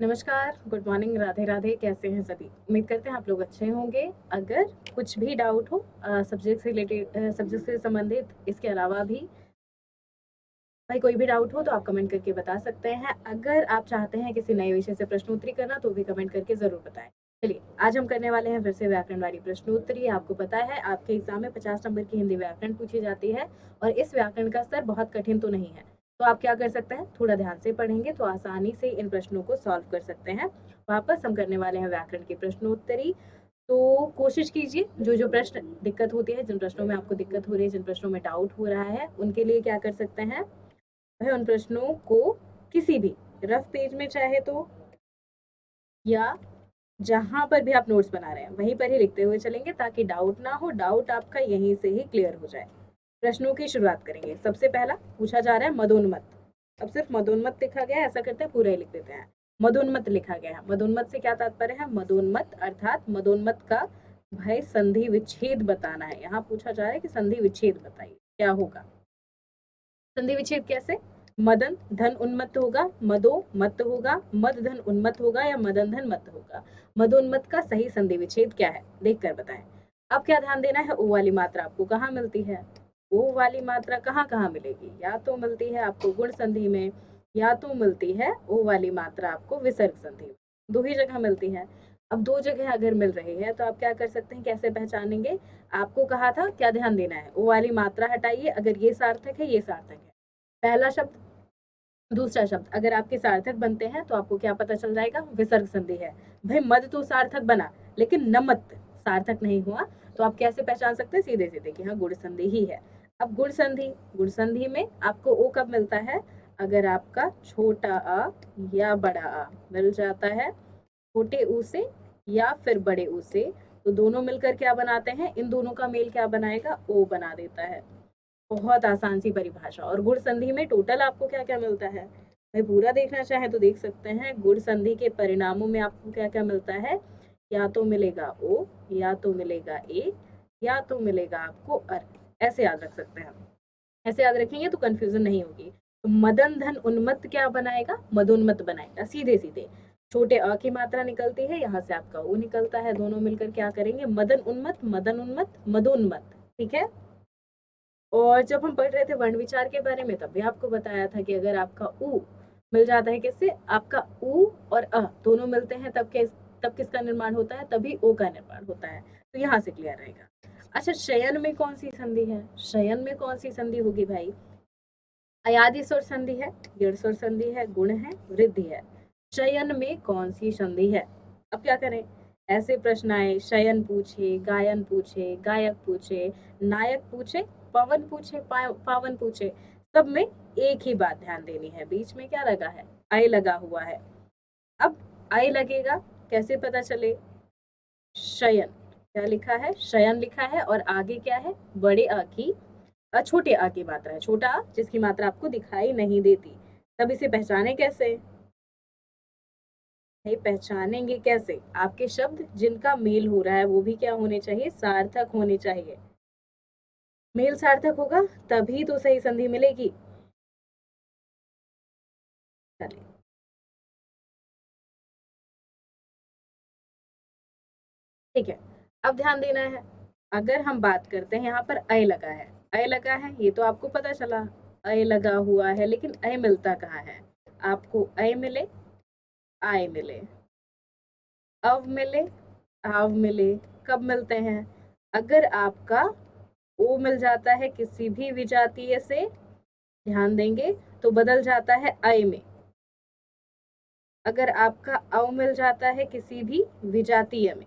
नमस्कार, good morning, Radhe Radhe. कैसे हैं सभी? उम्मीद करते हैं आप लोग अच्छे होंगे। अगर कुछ भी डाउट हो सब्जेक्ट से रिलेटेड, सब्जेक्ट से संबंधित, इसके अलावा भी भाई कोई भी डाउट हो तो आप कमेंट करके बता सकते हैं। अगर आप चाहते हैं किसी नए विषय से प्रश्नोत्तरी करना तो भी कमेंट करके ज़रूर बताएं। चलिए, आज हम करने वाले हैं फिर से व्याकरण वाली प्रश्नोत्तरी। आपको पता है आपके एग्जाम में 50 नंबर की हिंदी व्याकरण पूछी जाती है और इस व्याकरण का स्तर बहुत कठिन तो नहीं है। तो आप क्या कर सकते हैं, थोड़ा ध्यान से पढ़ेंगे तो आसानी से इन प्रश्नों को सॉल्व कर सकते हैं। वापस हम करने वाले हैं व्याकरण की प्रश्नोत्तरी। तो कोशिश कीजिए, जो प्रश्न दिक्कत होती है, जिन प्रश्नों में आपको दिक्कत हो रही है, जिन प्रश्नों में डाउट हो रहा है, उनके लिए क्या कर सकते हैं, वह उन प्रश्नों को किसी भी रफ पेज में चाहे तो, या जहां पर भी आप नोट्स बना रहे हैं वहीं पर ही लिखते हुए चलेंगे ताकि डाउट ना हो। डाउट आपका यहीं से ही क्लियर हो जाए। प्रश्नों की शुरुआत करेंगे। सबसे पहला पूछा जा रहा है मदोन्मत्त। अब सिर्फ मदोन्मत्त लिखा गया है, ऐसा करते हैं पूरा ही लिख देते हैं। मदोन्मत्त लिखा गया है। मदोन्मत्त से क्या तात्पर्य है? मदोन्मत्त अर्थात मदोन्मत्त का भाई संधि विच्छेद बताना है। यहाँ पूछा जा रहा है कि संधि विच्छेद बताइए क्या होगा। संधि विच्छेद कैसे? मदन धन उन्मत्त होगा, मदो मत होगा, मद धन उन्मत्त होगा, या मदन धन मत होगा। मदोन्मत्त का सही संधि विच्छेद क्या है, देखकर बताएं। अब क्या ध्यान देना है, ओ वाली मात्रा आपको कहाँ मिलती है? ओ वाली मात्रा कहाँ कहाँ मिलेगी? या तो मिलती है आपको गुण संधि में, या तो मिलती है ओ वाली मात्रा आपको विसर्ग संधि में। दो ही जगह मिलती है। अब दो जगह अगर मिल रही है तो आप क्या कर सकते हैं, कैसे पहचानेंगे? आपको कहा था क्या ध्यान देना है, ओ वाली मात्रा हटाइए, अगर ये सार्थक है, ये सार्थक है, पहला शब्द दूसरा शब्द अगर आपके सार्थक बनते हैं तो आपको क्या पता चल जाएगा, विसर्ग संधि है। भाई मद तो सार्थक बना लेकिन नमत सार्थक नहीं हुआ, तो आप कैसे पहचान सकते हैं? सीधे सीधे कि हाँ गुण संधि ही है। अब गुण संधि में आपको ओ कब मिलता है? अगर आपका छोटा अ या बड़ा अ मिल जाता है छोटे ऊ से या फिर बड़े ऊ से, तो दोनों मिलकर क्या बनाते हैं, इन दोनों का मेल क्या बनाएगा, ओ बना देता है। बहुत आसान सी परिभाषा। और गुण संधि में टोटल आपको क्या क्या मिलता है, भाई पूरा देखना चाहे तो देख सकते हैं। गुण संधि के परिणामों में आपको क्या क्या मिलता है, या तो मिलेगा ओ, या तो मिलेगा ए, या तो मिलेगा आपको अर। ऐसे याद रख सकते हैं। ऐसे याद रखेंगे तो कंफ्यूजन नहीं होगी। तो मदन धन उन्मत्त क्या बनाएगा, मदोन्मत्त बनाएगा। सीधे सीधे छोटे अ की मात्रा निकलती है, यहाँ से आपका ओ निकलता है, दोनों मिलकर क्या करेंगे, मदन उन्मत्त, मदन उन्मत्त, मदोन्मत्त। ठीक है। और जब हम पढ़ रहे थे वर्ण विचार के बारे में, तब भी आपको बताया था कि अगर आपका उ मिल जाता है, किससे? आपका उ और अ दोनों मिलते हैं तब किसका निर्माण होता है? तभी ओ का निर्माण होता है। तो यहाँ से क्लियर रहेगा। अच्छा, शयन में कौन सी संधि है? शयन में कौन सी संधि होगी भाई? अयादि स्वर संधि है, दृढ़ स्वर संधि है, गुण है, वृद्धि है। शयन में कौन सी संधि है? अब क्या करें, ऐसे प्रश्न आए, शयन पूछे, गायन पूछे, गायक पूछे, नायक पूछे, पवन पूछे, पावन पूछे, सब में एक ही बात ध्यान देनी है, बीच में क्या लगा है, आई लगा हुआ है। अब आई लगेगा, कैसे पता चले? शयन, क्या लिखा है, शयन लिखा है, और आगे क्या है, बड़े अ की छोटे आ की मात्रा है, छोटा आ जिसकी मात्रा आपको दिखाई नहीं देती। तब इसे पहचाने कैसे? नहीं पहचानेंगे कैसे? आपके शब्द जिनका मेल हो रहा है वो भी क्या होने चाहिए, सार्थक होने चाहिए। मेल सार्थक होगा तभी तो सही संधि मिलेगी। चलिए, ठीक है। अब ध्यान देना है, अगर हम बात करते हैं, यहाँ पर अय लगा है, अय लगा है, ये तो आपको पता चला अय लगा हुआ है, लेकिन अय मिलता कहाँ है? आपको अय मिले, आय मिले, अव मिले, आव मिले, कब मिलते हैं? अगर आपका ओ मिल जाता है किसी भी विजातीय से, ध्यान देंगे, तो बदल जाता है अय में। अगर आपका अव मिल जाता है किसी भी विजातीय में,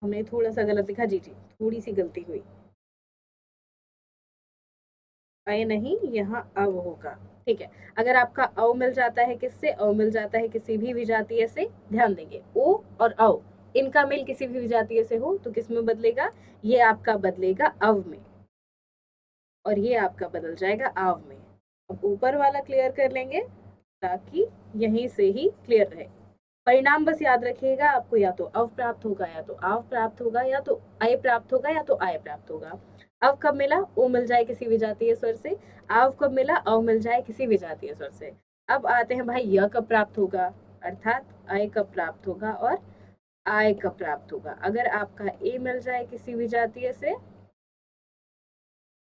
हमने थोड़ा सा गलत लिखा, जी जी थोड़ी सी गलती हुई, अय नहीं, यहाँ अव होगा। ठीक है। अगर आपका अव मिल जाता है किससे, अव मिल जाता है किसी भी विजातीय से, ध्यान देंगे ओ और अव, इनका मेल किसी भी विजातीय से हो तो किस में बदलेगा, ये आपका बदलेगा अव में, और ये आपका बदल जाएगा आव में। अब ऊपर वाला क्लियर कर लेंगे ताकि यहीं से ही क्लियर रहे। परिणाम बस याद रखिएगा, आपको या तो अव प्राप्त होगा, या तो आव प्राप्त होगा, या तो अय प्राप्त होगा, या तो आय प्राप्त होगा। अव कब मिला? ओ मिल जाए किसी विजातीय स्वर से। आव कब मिला? अव मिल जाए किसी विजातीय स्वर से। अब आते हैं भाई य कब प्राप्त होगा, अर्थात अय कब प्राप्त होगा और आय कब प्राप्त होगा। अगर आपका ए मिल जाए किसी विजातीय से,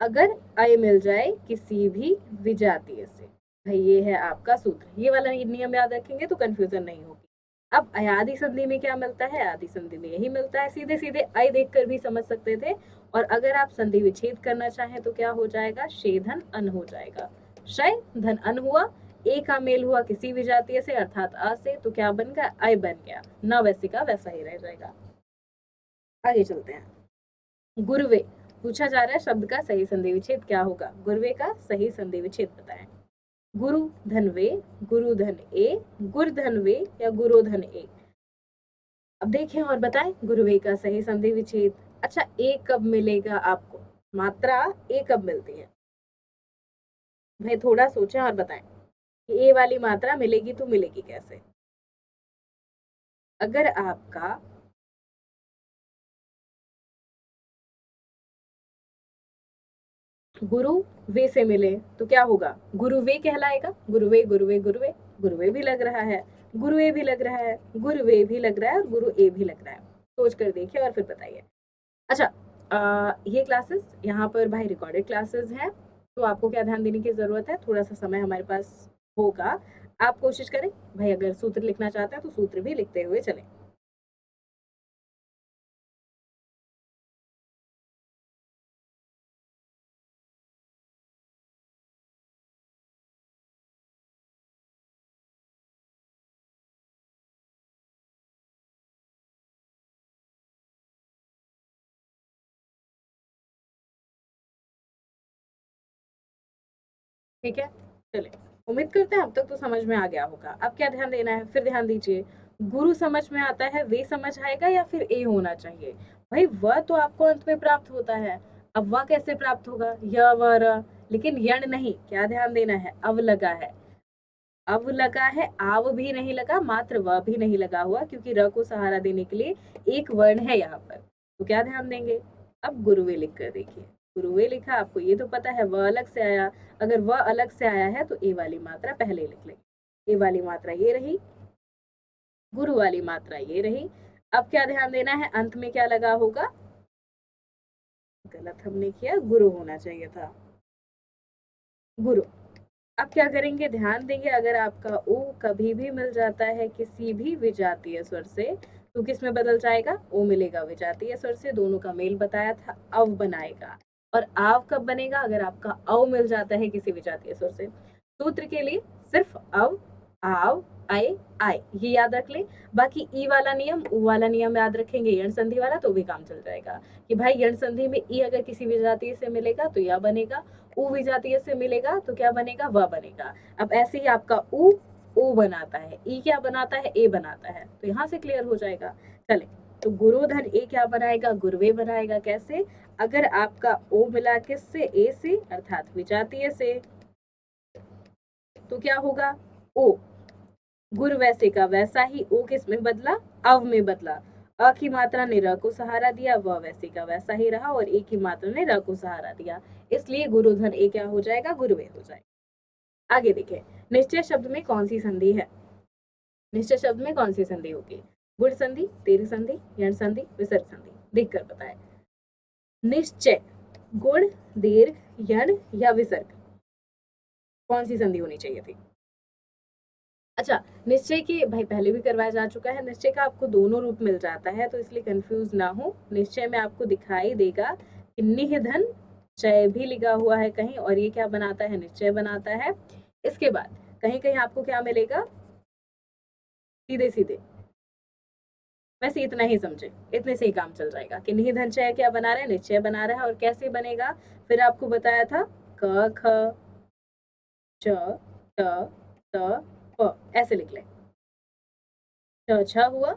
अगर अय मिल जाए किसी भी विजातीय से। भाई ये है आपका सूत्र, ये वाला नियम याद रखेंगे तो कंफ्यूजन नहीं होगी। अब अयादि संधि में क्या मिलता है? आदि संधि में यही मिलता है, सीधे सीधे अय देखकर भी समझ सकते थे। और अगर आप संधि विच्छेद करना चाहें तो क्या हो जाएगा? शे धन अन हो जाएगा। शय धन अन हुआ, ए का मेल हुआ किसी विजातीय से अर्थात अ से, तो क्या बन गया? अय बन गया, न वैसे का वैसा ही रह जाएगा। आगे चलते हैं। गुरुवे पूछा जा रहा है शब्द का सही संधि विच्छेद क्या होगा। गुरुवे का सही संधि विच्छेद बताएं। गुरु धन वे, गुरु धन ए, गुर धन वे या गुरु धन ए। अब देखें और बताएं गुरुवे का सही संधि विच्छेद। अच्छा, ए कब मिलेगा आपको? मात्रा ए कब मिलती है? भाई थोड़ा सोचें और बताएं कि ए वाली मात्रा मिलेगी तो मिलेगी कैसे। अगर आपका गुरु वे से मिले तो क्या होगा? गुरु वे कहलाएगा। गुरुवे गुरुवे गुरुवे, गुरुवे भी लग रहा है, गुरुए भी लग रहा है, गुरुवे भी लग रहा है और गुरु ए भी लग रहा है। सोच कर देखिए और फिर बताइए। अच्छा, ये क्लासेस यहाँ पर भाई रिकॉर्डेड क्लासेस हैं, तो आपको क्या ध्यान देने की ज़रूरत है? थोड़ा सा समय हमारे पास होगा, आप कोशिश करें भाई, अगर सूत्र लिखना चाहते हैं तो सूत्र भी लिखते हुए चलें। ठीक है, चलिए, उम्मीद करते हैं अब तक तो समझ में आ गया होगा। अब क्या ध्यान देना है? फिर ध्यान दीजिए, गुरु समझ में आता है, वे समझ आएगा या फिर ए होना चाहिए? भाई वह तो आपको अंत में प्राप्त होता है, अब वह कैसे प्राप्त होगा? य व र, लेकिन यण नहीं, क्या ध्यान देना है? अव लगा है, अव लगा है, आव भी नहीं लगा, मात्र व भी नहीं लगा हुआ, क्योंकि र को सहारा देने के लिए एक वर्ण है यहाँ पर। तो क्या ध्यान देंगे? अब गुरुवे लिख कर देखिए, गुरुवे लिखा, आपको ये तो पता है वह अलग से आया। अगर वह अलग से आया है तो ए वाली मात्रा पहले लिख लेंगे। ए वाली मात्रा ये रही, गुरु वाली मात्रा ये रही। अब क्या ध्यान देना है? अंत में क्या लगा होगा? गलत हमने किया, गुरु होना चाहिए था, गुरु। अब क्या करेंगे? ध्यान देंगे, अगर आपका ओ कभी भी मिल जाता है किसी भी विजातीय स्वर से तो किस में बदल जाएगा? ओ मिलेगा विजातीय स्वर से, दोनों का मेल बताया था, अव बनाएगा। और आव कब बनेगा? अगर आपका अव मिल जाता है किसी विजातीय स्वर से। सूत्र के लिए सिर्फ अव, आव, आय, आय, ये याद रख लें। बाकी ई वाला नियम, ऊ वाला नियम याद रखेंगे, यण संधि वाला, तो भी काम चल जाएगा कि भाई यण संधि में ई अगर किसी विजातीय से मिलेगा तो यह बनेगा, ऊ विजातीय से मिलेगा तो क्या बनेगा? वह बनेगा। अब ऐसे ही आपका ऊ ओ बनाता है, ई क्या बनाता है? ए बनाता है, तो यहाँ से क्लियर हो जाएगा। चले, तो गुरुधन ए क्या बनाएगा? गुरुवे बनाएगा। कैसे? अगर आपका ओ मिला किससे? ए से, अर्थात विजातीय से, तो क्या होगा? ओ, गुर वैसे का वैसा ही, ओ किस में बदला? अव में बदला। अ की मात्रा ने र को सहारा दिया, वह वैसे का वैसा ही रहा, और ए की मात्रा ने र को सहारा दिया, इसलिए गुरुधन ए क्या हो जाएगा? गुरुवे हो जाएगा। आगे देखें, निश्चय शब्द में कौन सी संधि है? निश्चय शब्द में कौन सी संधि होगी? गुण संधि, दीर्घ संधि, यण संधि, विसर्ग संधि, देखकर बताएं। निश्चय, गुण, दीर्घ, यण या विसर्ग, कौन सी संधि होनी चाहिए थी? अच्छा, निश्चय की भाई पहले भी करवाया जा चुका है, निश्चय का आपको दोनों रूप मिल जाता है, तो इसलिए कंफ्यूज ना हो। निश्चय में आपको दिखाई देगा कि निधन चय भी लिखा हुआ है कहीं, और ये क्या बनाता है? निश्चय बनाता है। इसके बाद कहीं कहीं आपको क्या मिलेगा? सीधे सीधे, वैसे इतना ही समझे, इतने से ही काम चल जाएगा कि निधन चय क्या बना रहा है? निश्चय बना रहा है। और कैसे बनेगा? फिर आपको बताया था, क ख च ट त प, ऐसे लिख लें। च छ हुआ,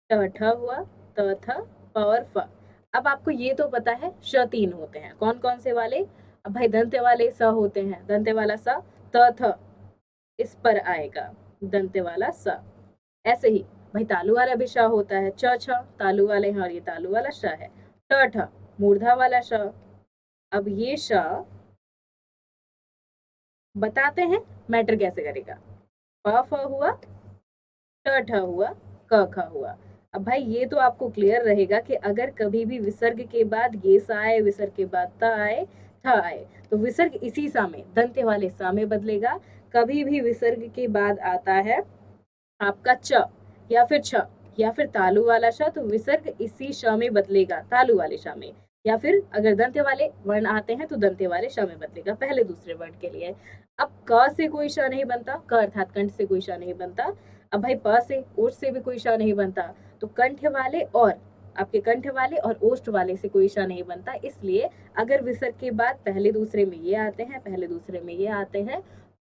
ट ठ हुआ, त थ, प और फ। अब आपको ये तो पता है श तीन होते हैं, कौन कौन से वाले? अब भाई दंते वाले स होते हैं, दंते वाला स, त थ इस पर आएगा, दंते वाला स। ऐसे ही भाई तालु वाला भी श होता है, च छ तालु वाले हैं और ये तालु वाला श है। ट ठ मूर्धा वाला श, अब ये श बताते हैं मैटर कैसे करेगा। प फ हुआ, ट ठ हुआ, क ख हुआ। अब भाई ये तो आपको क्लियर रहेगा कि अगर कभी भी विसर्ग के बाद ये सा आए, विसर्ग के बाद त आए, थ आए, तो विसर्ग इसी सा में, दंत्य वाले सा में बदलेगा। कभी भी विसर्ग के बाद आता है आपका च या फिर छ या फिर तालु वाला श, तो विसर्ग इसी श में बदलेगा, तालु वाले श में। या फिर अगर दंत्य वाले वर्ण आते हैं तो दंत्य वाले श में बदलेगा, पहले दूसरे वर्ण के लिए। अब क से कोई श नहीं बनता, क अर्थात कंठ से कोई श नहीं बनता। अब भाई प से, ओष्ठ से भी कोई श नहीं बनता, तो कंठ वाले और आपके कंठ वाले और ओष्ठ वाले से कोई श नहीं बनता। इसलिए अगर विसर्ग के बाद पहले दूसरे में ये आते हैं, पहले दूसरे में ये आते हैं,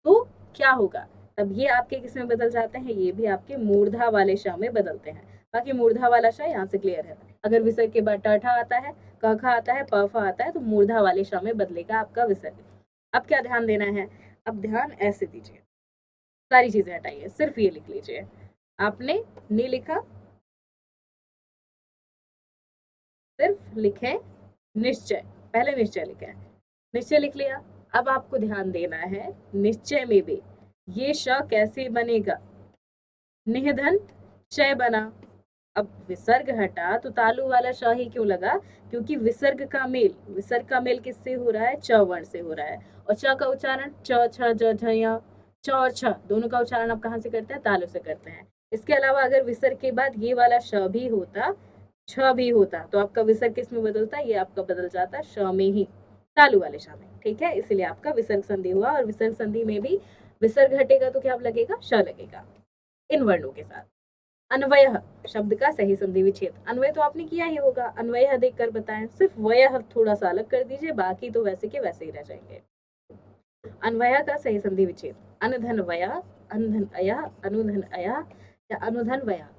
तो क्या होगा, तब ये आपके किस में बदल जाते हैं, ये भी आपके मूर्धा वाले श में बदलते हैं। बाकी मूर्धा वाला श यहाँ से क्लियर है। अगर विसर्ग के बाद ट ठ आता है, क ख आता है, प फ आता है, तो मूर्धा वाले श में बदलेगा आपका विसर्ग। अब क्या ध्यान देना है, अब ध्यान ऐसे दीजिए, सारी चीजें हटाइए, सिर्फ ये लिख लीजिए। आपने नहीं लिखा, सिर्फ लिखे निश्चय, पहले निश्चय लिखे, निश्चय लिख लिया। अब आपको ध्यान देना है निश्चय में भी ये श कैसे बनेगा, निधन चय बना। अब विसर्ग हटा तो तालु वाला श ही क्यों लगा, क्योंकि विसर्ग का मेल किससे हो रहा है, च वर्ण से हो रहा है। और च का उच्चारण च छ ज झ य, च और छ दोनों का उच्चारण आप कहाँ से करते हैं, तालु से करते हैं। इसके अलावा अगर विसर्ग के बाद ये वाला श भी होता, छ भी होता, तो आपका विसर्ग किस में बदलता, ये आपका बदल जाता श में ही, तालु वाले श में। ठीक है, इसलिए आपका विसर्ग संधि हुआ। और विसर्ग संधि में भी विसर्ग हटेगा तो क्या लगेगा, श लगेगा इन वर्णों के साथ। अन्वय शब्द का सही संधि विच्छेद, अन्वय तो आपने किया ही होगा, अन्वय देखकर बताएं। सिर्फ वय थोड़ा सा अलग कर दीजिए, बाकी तो वैसे के वैसे ही रह जाएंगे। अन्वय का सही संधि विच्छेद, अनधन वया, अनधन अया, अनुधन अया या अनुधन वया।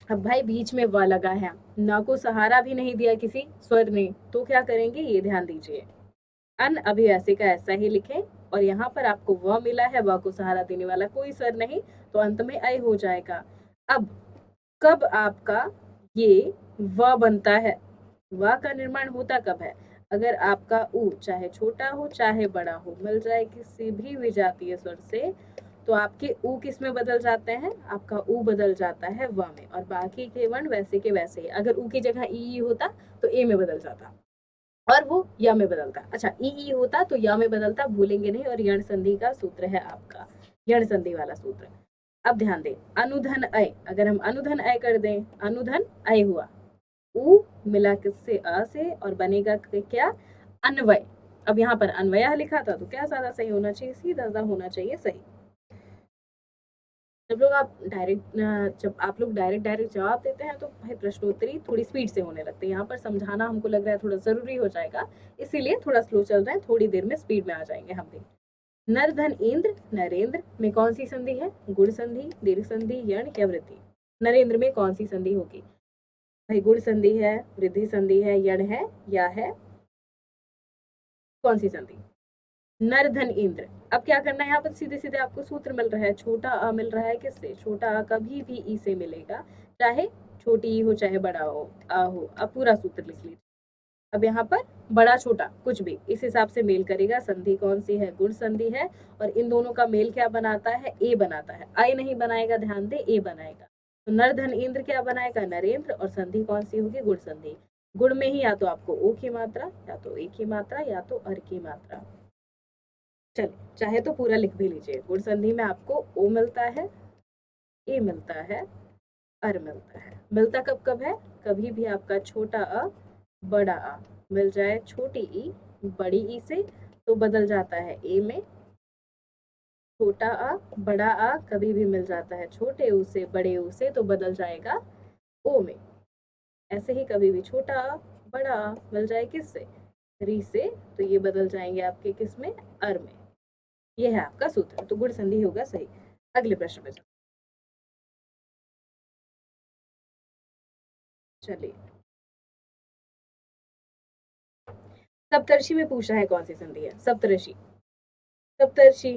अब भाई बीच में व लगा है, ना को सहारा भी नहीं दिया किसी स्वर ने, तो क्या करेंगे, ये ध्यान दीजिए। अन अभी ऐसे का ऐसा ही लिखें, और यहाँ पर आपको व मिला है, व को सहारा देने वाला कोई स्वर नहीं, तो अंत में अय हो जाएगा। अब कब आपका ये व बनता है, व का निर्माण होता कब है, अगर आपका उ चाहे छोटा हो चाहे बड़ा हो, मिल जाए किसी भी विजातीय स्वर से, तो आपके उ किस में बदल जाते हैं, आपका उ बदल जाता है व में। और बाकी के वर्ण वैसे के वैसे ही, अगर उ की जगह ई होता तो ए में बदल जाता, और वो य में बदलता। अच्छा, ई होता तो य में बदलता, भूलेंगे नहीं। और यण संधि का सूत्र है आपका, यण संधि वाला सूत्र। अब ध्यान दें, अनुधन अय, अगर हम अनुधन अय कर दें, अनुधन अय हुआ, उ मिला किससे, अ से, और बनेगा क्या, अन्वय। अब यहाँ पर अन्वय लिखा था तो क्या ज्यादा सही होना चाहिए, सीधा सा होना चाहिए सही। जब आप लोग डायरेक्ट डायरेक्ट जवाब देते हैं तो भाई प्रश्नोत्तरी थोड़ी स्पीड से होने लगती है। यहाँ पर समझाना हमको लग रहा है थोड़ा जरूरी हो जाएगा, इसीलिए थोड़ा स्लो चल रहा है, थोड़ी देर में स्पीड में आ जाएंगे हम भी। नर धन इंद्र, नरेंद्र में कौन सी संधि है, गुण संधि, दीर्घ संधि, यण या वृद्धि। नरेंद्र में कौन सी संधि होगी, भाई गुण संधि है, वृद्धि संधि है, यण है, या है कौन सी संधि, नर धन इंद्र। अब क्या करना है, यहाँ पर सीधे सीधे आपको सूत्र मिल रहा है, छोटा अ मिल रहा है किससे, छोटा अ कभी भी ई से मिलेगा, चाहे छोटी ई हो चाहे बड़ा हो आ हो। अब पूरा सूत्र लिख लीजिए। अब यहाँ पर बड़ा छोटा कुछ भी इस हिसाब से मेल करेगा। संधि कौन सी है, गुण संधि है, और इन दोनों का मेल क्या बनाता है, ए बनाता है, आई नहीं बनाएगा, ध्यान दे, ए बनाएगा। तो नर धन इंद्र क्या बनाएगा, नरेंद्र, और संधि कौन सी होगी, गुण संधि। गुण में ही या तो आपको ओ की मात्रा, या तो ए की मात्रा, या तो अर की मात्रा। चलिए, चाहे तो पूरा लिख भी लीजिए। गुण संधि में आपको ओ मिलता है, ए मिलता है, अर मिलता है। मिलता कब कब है, कभी भी आपका छोटा अ बड़ा आ मिल जाए, छोटी ई बड़ी ई से, तो बदल जाता है ए में। छोटा आ बड़ा आ कभी भी मिल जाता है छोटे ऊ से बड़े ऊ से, तो बदल जाएगा ओ में। ऐसे ही कभी भी छोटा आ बड़ा आ मिल जाए किससे, री से, तो ये बदल जाएंगे आपके किस में, अर में। ये है आपका सूत्र, तो गुण संधि होगा सही। अगले प्रश्न में चलिए, सप्तर्षि में पूछा है कौन सी संधि है, सप्तऋषि, सप्तर्षि।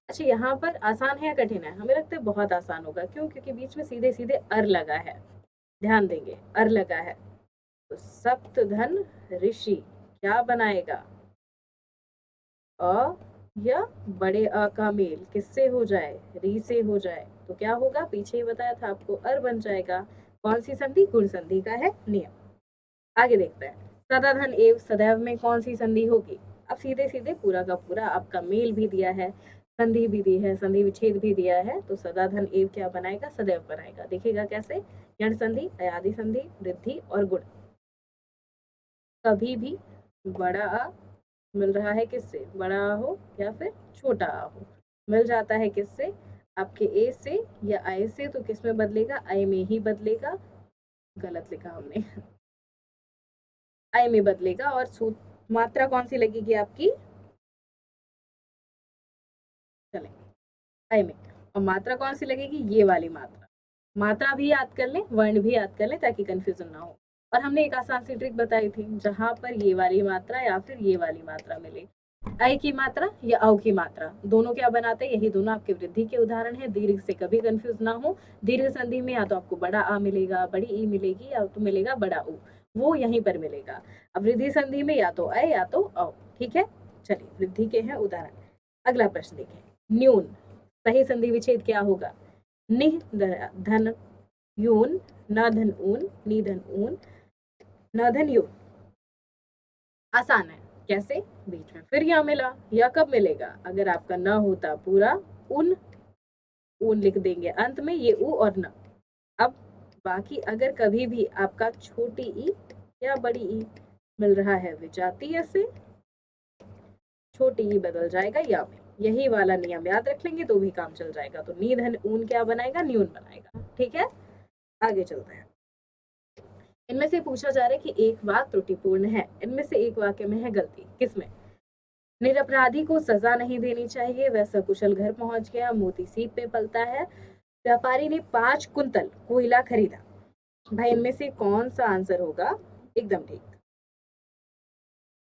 अच्छा, यहाँ पर आसान है या कठिन है, हमें लगता है बहुत आसान होगा, क्यों, क्योंकि बीच में सीधे सीधे अर लगा है। ध्यान देंगे, अर लगा है तो सप्त धन ऋषि क्या बनाएगा? अ या बड़े अ का मेल किससे हो जाए? री से हो जाए तो क्या होगा? पीछे ही बताया था आपको, अर बन जाएगा। कौन सी संधि? गुण संधि का है नियम। आगे देखते हैं, सदा धन एव सदैव में कौन सी संधि होगी? अब सीधे सीधे पूरा का पूरा आपका मेल भी दिया है, संधि भी दी है, संधि विच्छेद भी दिया है, तो सदा धन एव क्या बनाएगा? सदैव बनाएगा। देखिएगा कैसे? यण संधि, अयादि संधि, वृद्धि और गुण। कभी भी बड़ा आ मिल रहा है किससे? बड़ा आ हो या फिर छोटा आ हो, मिल जाता है किससे? आपके ए से या आय से, तो किस में बदलेगा? आय में ही बदलेगा। गलत लिखा हमने, आय में बदलेगा। और मात्रा कौन सी लगेगी आपकी? चले, आय में। और मात्रा कौन सी लगेगी? ये वाली मात्रा। मात्रा भी याद कर लें, वर्ण भी याद कर लें, ताकि कंफ्यूजन ना हो। और हमने एक आसान सी ट्रिक बताई थी, जहां पर ये वाली मात्रा या फिर ये वाली मात्रा मिले, आई की मात्रा या औ की मात्रा, दोनों क्या बनाते हैं? यही दोनों आपके वृद्धि के उदाहरण है। दीर्घ से कभी कंफ्यूज ना हो। दीर्घ संधि में या तो आपको बड़ा आ मिलेगा, बड़ी ई मिलेगी, या तो मिलेगा बड़ा ऊ, वो यहीं पर मिलेगा। अब वृद्धि संधि में या तो अ या तो औ। ठीक है, चलिए वृद्धि के हैं उदाहरण। अगला प्रश्न देखें, न्यून सही संधि विच्छेद क्या होगा? निह धन यून, न धन ऊन, नी धन ऊन, न धन यून। आसान है, कैसे? बीच में फिर या मिला, या कब मिलेगा? अगर आपका न होता पूरा, उन ऊन लिख देंगे अंत में, ये ऊ और न। अब बाकी अगर कभी भी आपका छोटी ई या बड़ी ई मिल रहा है विजातीय से, छोटी ई बदल जाएगा या में। यही वाला नियम याद रख लेंगे तो भी काम चल जाएगा। तो नी धन ऊन क्या बनाएगा? न्यून बनाएगा। ठीक है, आगे चलते हैं। इनमें से पूछा जा रहा है कि एक वाक्य त्रुटिपूर्ण है, इनमें से एक वाक्य में है गलती, किसमें? निरपराधी को सजा नहीं देनी चाहिए, वह सकुशल घर पहुंच गया, मोती सीप पे पलता है, व्यापारी ने 5 कुंतल कोयला खरीदा। भाई इनमें से कौन सा आंसर होगा? एकदम ठीक।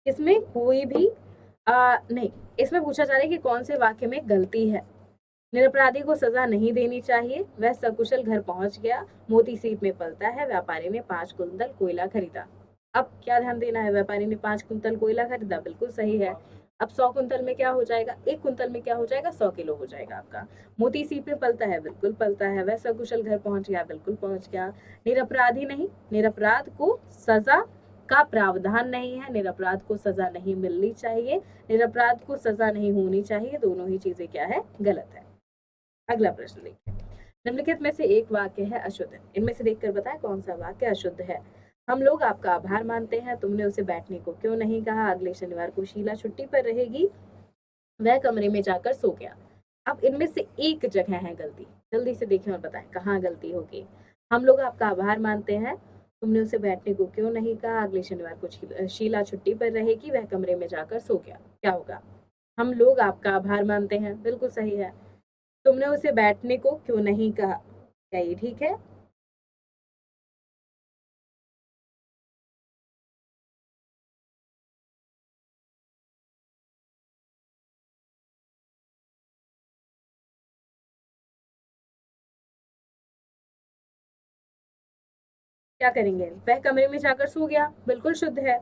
इसमें कोई भी नहीं, इसमें पूछा जा रहा है कि कौन से वाक्य में गलती है। निरपराधी को सजा नहीं देनी चाहिए, वह सकुशल घर पहुंच गया, मोती सीप में पलता है, व्यापारी ने 5 कुंतल कोयला खरीदा। अब क्या ध्यान देना है? व्यापारी ने 5 कुंतल कोयला खरीदा, बिल्कुल सही है। अब 100 कुंतल में क्या हो जाएगा? 1 कुंतल में क्या हो जाएगा? 100 किलो हो जाएगा आपका। मोती सीप में पलता है, बिल्कुल पलता है। वह सकुशल घर पहुंच गया, बिल्कुल पहुंच गया। निरपराधी नहीं, निरपराध को सजा का प्रावधान नहीं है, निरपराध को सजा नहीं मिलनी चाहिए, निरपराध को सजा नहीं होनी चाहिए, दोनों ही चीजें क्या है? गलत है। अगला प्रश्न देखिए, निम्नलिखित में से एक वाक्य है अशुद्ध, इनमें से देखकर बताएं कौन सा वाक्य अशुद्ध है। हम लोग आपका आभार मानते हैं, तुमने उसे बैठने को क्यों नहीं कहा? अगले शनिवार को शीला छुट्टी पर रहेगी, वह कमरे में जाकर सो गया। अब इनमें से एक जगह है गलती, जल्दी से देखें और बताएं कहाँ गलती होगी। हम लोग आपका आभार मानते हैं, तुमने उसे बैठने को क्यों नहीं कहा? अगले शनिवार को शीला छुट्टी पर रहेगी, वह कमरे में जाकर सो गया। क्या होगा? हम लोग आपका आभार मानते हैं, बिल्कुल सही है। तुमने उसे बैठने को क्यों नहीं कहा? क्या ये ठीक है? क्या करेंगे? वह कमरे में जाकर सो गया, बिल्कुल शुद्ध है।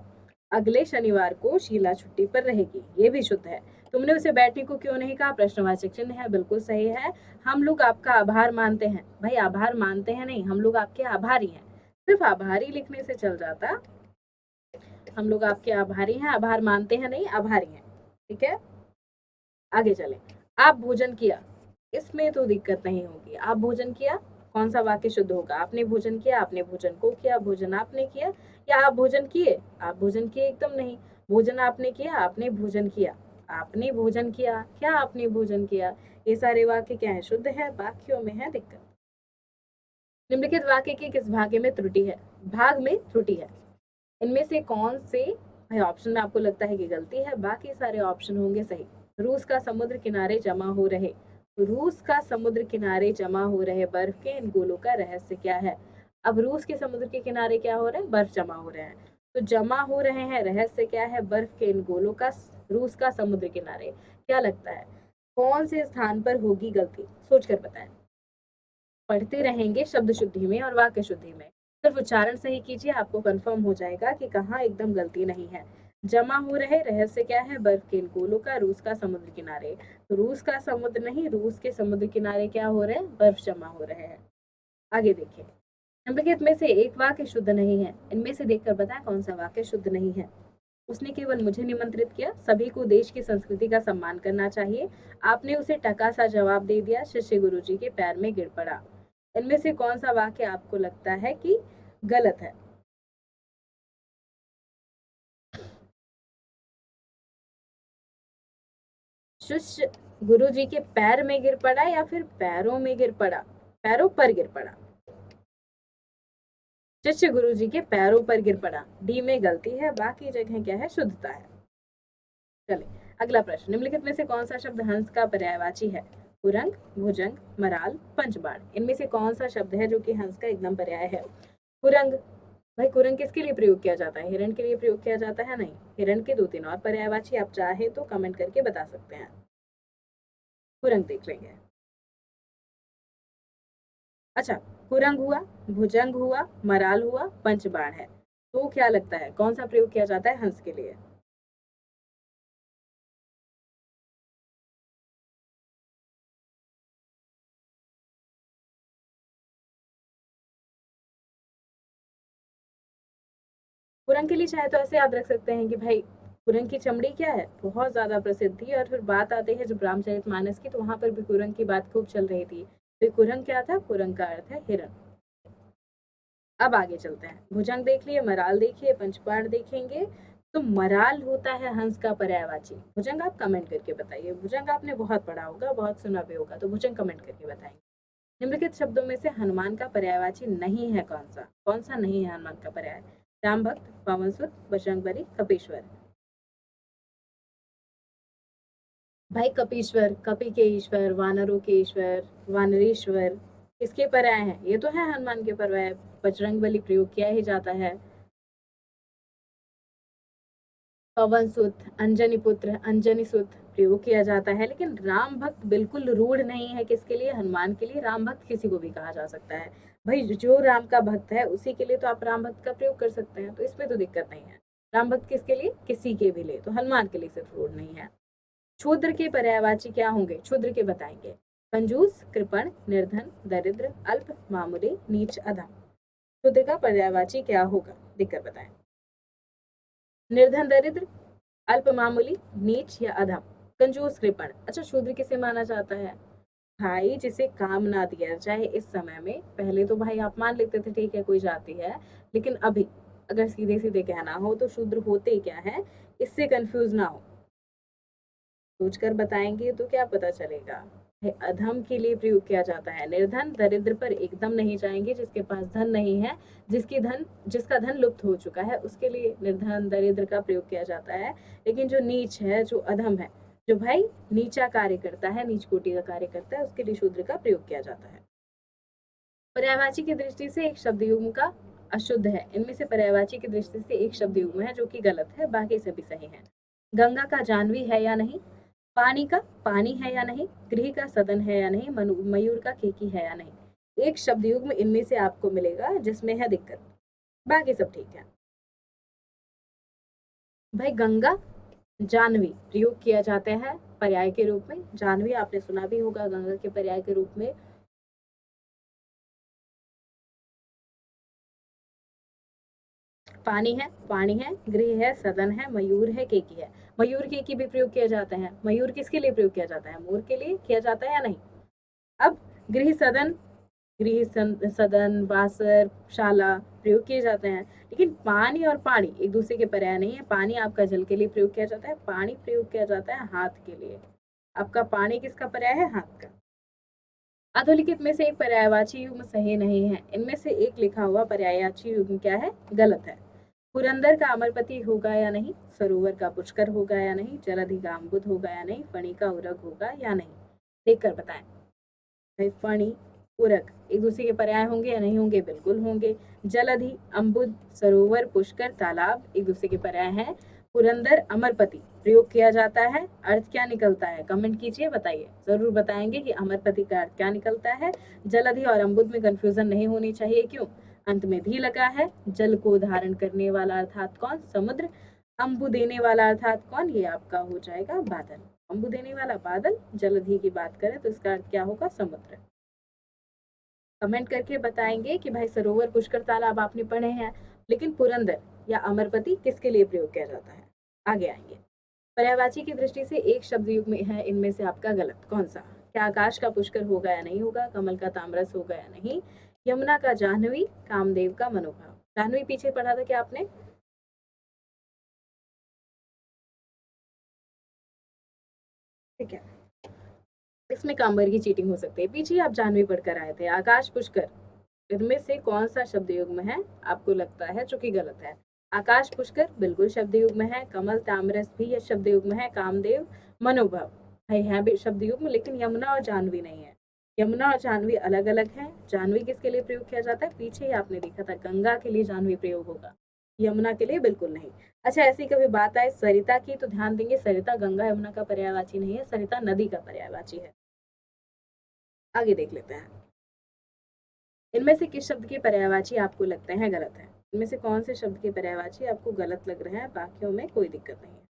अगले शनिवार को शीला छुट्टी पर रहेगी, ये भी शुद्ध है। तुमने उसे बैठने को क्यों नहीं कहा? प्रश्नवाचक चिन्ह है, बिल्कुल सही है। हम लोग आपका आभार मानते हैं, भाई आभार मानते हैं नहीं, हम लोग आपके आभारी हैं। सिर्फ आभारी लिखने से चल जाता, हम लोग आपके आभारी हैं, आभार मानते हैं नहीं, आभारी हैं। ठीक है, आगे चले। आप भोजन किया, इसमें तो दिक्कत नहीं होगी। आप भोजन किया, कौन सा वाक्य शुद्ध होगा? आपने भोजन किया, आपने भोजन को किया, भोजन आपने किया, या आप भोजन किए? आप भोजन किए एकदम नहीं। भोजन आपने किया, आपने भोजन किया, आपने भोजन किया, क्या आपने भोजन किया? ये सारे वाक्य क्या है? शुद्ध है, वाक्यों में है दिक्कत। निम्नलिखित वाक्य के किस भाग में त्रुटि है? भाग में त्रुटि है, इनमें से कौन से ऑप्शन में आपको लगता है कि गलती है? बाकी सारे ऑप्शन होंगे सही। रूस का समुद्र किनारे जमा हो रहे, रूस का समुद्र किनारे जमा हो रहे बर्फ के इन गोलों का रहस्य क्या है? अब रूस के समुद्र के किनारे क्या हो रहा है? बर्फ जमा हो रहे हैं, तो जमा हो रहे हैं, रहस्य क्या है? बर्फ के इन गोलों का। रूस का समुद्र किनारे, क्या लगता है कौन से स्थान पर होगी गलती? सोच कर बताएं। पढ़ते रहेंगे शब्द शुद्धि में और वाक्य शुद्धि में, सिर्फ उच्चारण सही कीजिए, आपको कंफर्म हो जाएगा कि कहाँ एकदम गलती नहीं है। जमा हो रहे रहस्य क्या है? बर्फ के इन गोलों का रूस का समुद्र किनारे। तो रूस का समुद्र नहीं, रूस के समुद्र किनारे क्या हो रहे हैं? बर्फ जमा हो रहे हैं। आगे देखिए, निम्नलिखित में से एक वाक्य शुद्ध नहीं है। इनमें से देखकर बताएं कौन सा वाक्य शुद्ध नहीं है। उसने केवल मुझे निमंत्रित किया, सभी को देश की संस्कृति का सम्मान करना चाहिए। आपने उसे टका सा जवाब दे दिया, शिष्य गुरुजी के पैर में गिर पड़ा। इनमें से कौन सा वाक्य आपको लगता है कि गलत है? शिष्य गुरुजी के पैर में गिर पड़ा या फिर पैरों में गिर पड़ा? पैरों पर गिर पड़ा। शिष्य गुरुजी के पैरों पर गिर पड़ा, डी में गलती है, बाकी जगह क्या है? शुद्धता है। चले अगला प्रश्न, निम्नलिखित में से कौन सा शब्द हंस का पर्यायवाची है? कुरंग, भुजंग, मराल, पंचबाण। इनमें से कौन सा शब्द है जो कि हंस का एकदम पर्याय है? कुरंग। भाई कुरंग किसके लिए प्रयोग किया जाता है? हिरण के लिए प्रयोग किया जाता है? नहीं, हिरण के 2-3 और पर्यायवाची आप चाहे तो कमेंट करके बता सकते हैं। कुरंग देख लेंगे। अच्छा, कुरंग हुआ, भुजंग हुआ, मराल हुआ, पंचबाण है। तो क्या लगता है कौन सा प्रयोग किया जाता है हंस के लिए? कुरंग के लिए चाहे तो ऐसे याद रख सकते हैं कि भाई कुरंग की चमड़ी क्या है? बहुत ज्यादा प्रसिद्ध थी। और फिर बात आती है जब रामचरितमानस की, तो वहां पर भी कुरंग की बात खूब चल रही थी। तो कुरंग क्या था? कुरंग का अर्थ है हिरण। अब आगे चलते हैं, भुजंग देख लिए, मराल देखिए, पंचबाण देखेंगे। तो मराल होता है हंस का पर्यायवाची। भुजंग आप कमेंट करके बताइए। भुजंग आपने बहुत पढ़ा होगा, बहुत सुना भी होगा, तो भुजंग कमेंट करके बताएंगे। निम्नलिखित शब्दों में से हनुमान का पर्यायवाची नहीं है कौन सा? कौन सा नहीं है हनुमान का पर्याय? राम भक्त, पवन सुत, बजरंगबली, कपीश्वर। भाई कपीश्वर, कपि के ईश्वर, वानरों के ईश्वर, वानरेश्वर, किसके पर्याय हैं? ये तो है हनुमान के पर्याय। बजरंगबली प्रयोग किया ही जाता है। पवन सुत, अंजनी पुत्र, अंजनी सुत प्रयोग किया जाता है। लेकिन राम भक्त बिल्कुल रूढ़ नहीं है। किसके लिए? हनुमान के लिए। राम भक्त किसी को भी कहा जा सकता है। भाई जो राम का भक्त है उसी के लिए तो आप राम भक्त का प्रयोग कर सकते हैं, तो इसमें तो दिक्कत नहीं है। राम भक्त किसके लिए? किसी के भी लिए। तो हनुमान के लिए सिर्फ रूढ़ नहीं है। क्षुद्र के पर्यायवाची क्या होंगे? क्षुद्र के बताएंगे। कंजूस, कृपण, निर्धन, दरिद्र, अल्प, मामूली, नीच, अधम। क्षुद्र का पर्यायवाची क्या होगा? दिक्कत बताएं। निर्धन, दरिद्र, अल्प, मामूली, नीच या अधम। कंजूस, कृपण। अच्छा, शूद्र किसे माना जाता है? भाई जिसे काम ना दिया जाए इस समय में। पहले तो भाई आप मान लेते थे ठीक है कोई जाति है, लेकिन अभी अगर सीधे सीधे कहना हो तो शूद्र होते क्या है, इससे कंफ्यूज ना हो। सोचकर बताएंगे तो क्या पता चलेगा। अधम के लिए प्रयोग किया जाता है। निर्धन, दरिद्र पर एकदम नहीं जाएंगे। जिसके पास धन नहीं है, जिसका धन लुप्त हो चुका है, उसके लिए निर्धन दरिद्र का प्रयोग किया जाता है। लेकिन जो नीच है, जो अधम है, जो भाई नीचा कार्य करता है, नीच कोटि का कार्य करता है, उसके लिए शूद्र का प्रयोग किया जाता है। पर्यायवाची की दृष्टि से एक शब्द युग्म का अशुद्ध है। इनमें से पर्यायवाची की दृष्टि से एक शब्द युग्म है जो कि गलत है, बाकी सभी सही है। गंगा का जानवी है या नहीं? पानी का पानी है या नहीं? गृह का सदन है या नहीं? मयूर का केकी है या नहीं? एक शब्द युग्म इनमें से आपको मिलेगा जिसमें है दिक्कत, बाकी सब ठीक है। भाई गंगा, जानवी प्रयोग किया जाते हैं पर्याय के रूप में। जानवी आपने सुना भी होगा गंगा के पर्याय के रूप में। पानी है, गृह है, सदन है, मयूर है, केकी है। मयूर केकी भी प्रयोग किया जाता है। मयूर किसके लिए प्रयोग किया जाता है? मोर के लिए किया जाता है या नहीं? अब गृह सदन, सदन, वासर, शाला प्रयोग किए जाते हैं। लेकिन पानी और पानी एक दूसरे के पर्याय नहीं है। पानी आपका जल के लिए प्रयोग किया जाता है, पानी प्रयोग किया जाता है हाथ के लिए। आपका पानी किसका पर्याय है? हाथ का। अधोलिखित में से एक पर्यायवाची युग्म सही नहीं है। इनमें से एक लिखा हुआ पर्यायवाची युग्म क्या है? गलत है। पुरंदर का अमरपति होगा या नहीं? सरोवर का पुष्कर होगा या नहीं? जलधि का अम्बुद होगा या नहीं? फणी का उरग होगा या नहीं? देखकर बताएं। भाई फणी, उरग एक दूसरे के पर्याय होंगे या नहीं होंगे? बिल्कुल होंगे। जलधि, अम्बुद, सरोवर, पुष्कर, तालाब एक दूसरे के पर्याय हैं। पुरंदर, अमरपति प्रयोग किया जाता है, अर्थ क्या निकलता है? कमेंट कीजिए, बताइए, जरूर बताएंगे कि अमरपति का अर्थ क्या निकलता है। जलधि और अम्बुद में कंफ्यूजन नहीं होनी चाहिए। क्यों? अंत में धी लगा है। जल को धारण करने वाला अर्थात कौन? समुद्र। अंबु देने वाला अर्थात कौन? ये आपका हो जाएगा बादल। अंबु देने वाला बादल। जलधि की बात करें तो इसका अर्थ क्या होगा? समुद्र। कमेंट करके बताएंगे कि भाई सरोवर, पुष्कर, तालाब आपने पढ़े हैं, लेकिन पुरंदर या अमरपति किसके लिए प्रयोग किया जाता है? आगे आएंगे। पर्यायवाची की दृष्टि से एक शब्द युग्म है इनमें से आपका गलत कौन सा? क्या आकाश का पुष्कर होगा या नहीं होगा? कमल का तामरस होगा या नहीं? यमुना का जाह्नवी? कामदेव का मनोभाव? जाह्नवी पीछे पढ़ा था क्या आपने? ठीक है, इसमें कांबर की चीटिंग हो सकती है। पीछे आप जाह्नवी पढ़कर आए थे। आकाश, पुष्कर, इनमें से कौन सा शब्द युग्म है आपको लगता है जो कि गलत है? आकाश पुष्कर बिल्कुल शब्द युग्म है। कमल तामरस भी ये शब्द युग्म है। कामदेव मनोभाव है भी शब्द युग्म, लेकिन यमुना और जाह्नवी नहीं है। यमुना और जाह्नवी अलग अलग है। जाह्नवी किसके लिए प्रयोग किया जाता है? पीछे ही आपने देखा था, गंगा के लिए जाह्नवी प्रयोग होगा, यमुना के लिए बिल्कुल नहीं। अच्छा, ऐसी कभी बात आए सरिता की तो ध्यान देंगे, सरिता गंगा यमुना का पर्यायवाची नहीं है, सरिता नदी का पर्यायवाची है। आगे देख लेते हैं। इनमें से किस शब्द के पर्यायवाची आपको लगते हैं गलत है? इनमें से कौन से शब्द के पर्यायवाची आपको गलत लग रहे हैं? बाकियों में कोई दिक्कत नहीं है।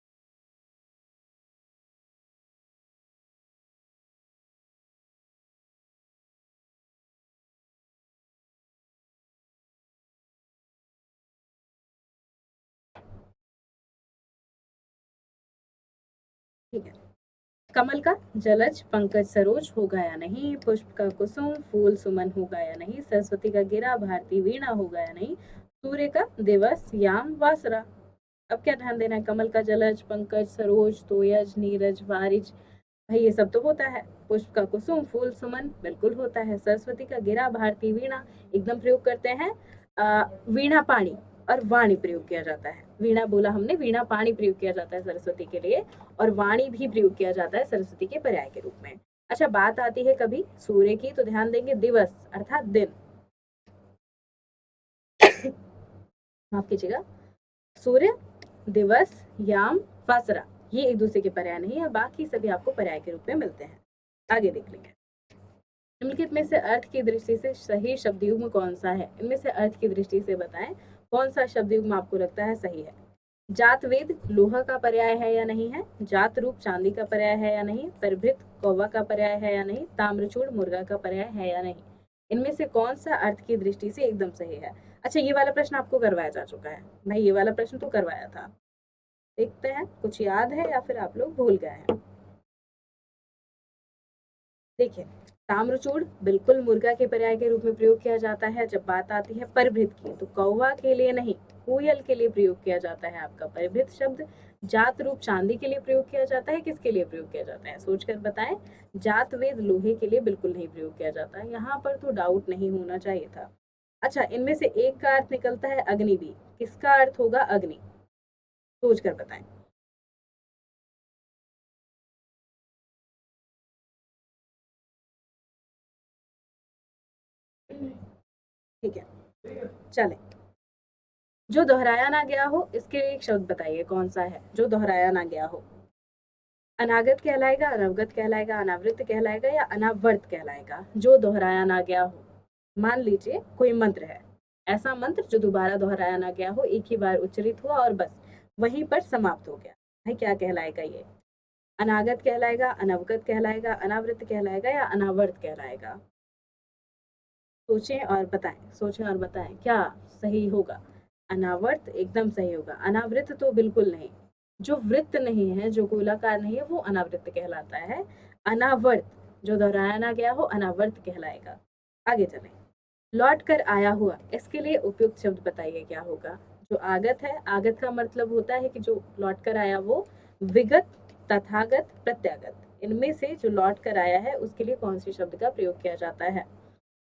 ठीक है, कमल का जलज, पंकज सरोज होगा या नहीं? पुष्प का कुसुम, फूल सुमन होगा या नहीं? सरस्वती का गिरा, भारती वीणा होगा या नहीं? सूर्य का दिवस, याम, वासरा? अब क्या ध्यान देना है? कमल का जलज, पंकज सरोज, तोयज, नीरज, वारिज, भाई ये सब तो होता है। पुष्प का कुसुम, फूल सुमन बिल्कुल होता है। सरस्वती का गिरा, भारती वीणा एकदम प्रयोग करते हैं। वीणा पाणी और वाणी प्रयोग किया जाता है। वीणा बोला हमने, वीणा पाणी प्रयोग किया जाता है सरस्वती के लिए, और वाणी भी प्रयोग किया जाता है सरस्वती के पर्याय के रूप में। अच्छा, बात आती है कभी सूर्य की तो ध्यान देंगे, दिवस अर्थात दिन, माफ कीजिएगा, सूर्य, दिवस, याम, वासरा ये एक दूसरे के पर्याय नहीं है, बाकी सभी आपको पर्याय के रूप में मिलते हैं। आगे देख लेंगे। निम्नलिखित में से अर्थ की दृष्टि से सही शब्द युग्म कौन सा है? इनमें से अर्थ की दृष्टि से बताएं कौन सा शब्द युग्म आपको लगता है सही है? जात वेद लोहा का पर्याय है या नहीं है? जात रूप चांदी का पर्याय है या नहीं? परभृत कौवा का पर्याय है या नहीं? ताम्रचूड़ मुर्गा का पर्याय है या नहीं? इनमें से कौन सा अर्थ की दृष्टि से एकदम सही है? अच्छा, ये वाला प्रश्न आपको करवाया जा चुका है भाई, ये वाला प्रश्न तो करवाया था। देखते हैं कुछ याद है या फिर आप लोग भूल गए हैं। देखिए, ताम्रचूड़ बिल्कुल मुर्गा के पर्याय के रूप में प्रयोग किया जाता है। जब बात आती है परभृत की तो कौवा के लिए नहीं, कोयल के लिए प्रयोग किया जाता है आपका परभृत शब्द। जात रूप चांदी के लिए प्रयोग किया जाता है, किसके लिए प्रयोग किया जाता है सोचकर बताएं। जात वेद लोहे के लिए बिल्कुल नहीं प्रयोग किया जाता है, यहाँ पर तो डाउट नहीं होना चाहिए था। अच्छा, इनमें से एक का अर्थ निकलता है अग्नि भी, किसका अर्थ होगा अग्नि? सोचकर बताएं। ठीक है, चले। जो दोहराया ना गया हो इसके लिए एक शब्द बताइए कौन सा है जो दोहराया ना गया हो? अनागत कहलाएगा, अनवगत कहलाएगा, अनावृत कहलाएगा या अनावर्त कहलाएगा? जो दोहराया ना गया हो, मान लीजिए कोई मंत्र है, ऐसा मंत्र जो दोबारा दोहराया ना गया हो, एक ही बार उच्चरित हुआ और बस वहीं पर समाप्त हो गया, भाई क्या कहलाएगा ये? अनागत कहलाएगा, अनवगत कहलाएगा, अनावृत कहलाएगा या अनावर्त कहलाएगा? सोचें और बताएं, सोचें और बताएं क्या सही होगा? अनावर्त एकदम सही होगा, अनावृत तो बिल्कुल नहीं। जो वृत्त नहीं है, जो गोलाकार नहीं है, वो अनावृत कहलाता है। अनावर्त जो दोहराया ना गया हो अनावर्त कहलाएगा। आगे चलें। लौट कर आया हुआ, इसके लिए उपयुक्त शब्द बताइए क्या होगा? जो आगत है, आगत का मतलब होता है कि जो लौट कर आया वो विगत, तथागत, प्रत्यागत, इनमें से जो लौट कर आया है उसके लिए कौन सी शब्द का प्रयोग किया जाता है?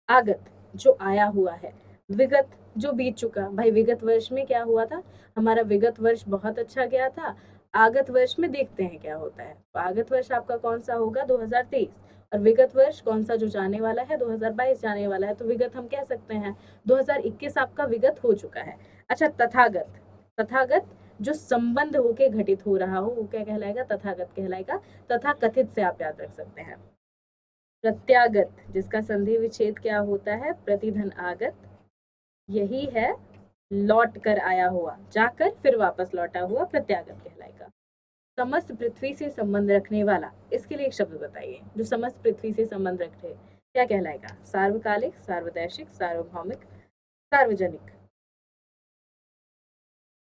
आगत जो आया हुआ है, विगत जो बीत चुका, भाई विगत वर्ष में क्या हुआ था? हमारा विगत वर्ष बहुत अच्छा गया था। आगत वर्ष में देखते हैं क्या होता है। तो आगत वर्ष आपका कौन सा होगा? 2023। और विगत वर्ष कौन सा जो जाने वाला है? 2022 जाने वाला है, तो विगत हम कह सकते हैं 2021 आपका विगत हो चुका है। अच्छा, तथागत, तथागत जो संबंध होके घटित हो रहा हो वो क्या कहलाएगा? तथागत कहलाएगा। तथा कथित से आप याद रख सकते हैं। प्रत्यागत जिसका संधि विच्छेद क्या होता है? प्रतिधन आगत, यही है लौट कर आया हुआ, जाकर फिर वापस लौटा हुआ प्रत्यागत कहलाएगा। समस्त पृथ्वी से संबंध रखने वाला, इसके लिए एक शब्द बताइए जो समस्त पृथ्वी से संबंध रखे, क्या कहलाएगा? सार्वकालिक, सार्वदैशिक, सार्वभौमिक, सार्वजनिक।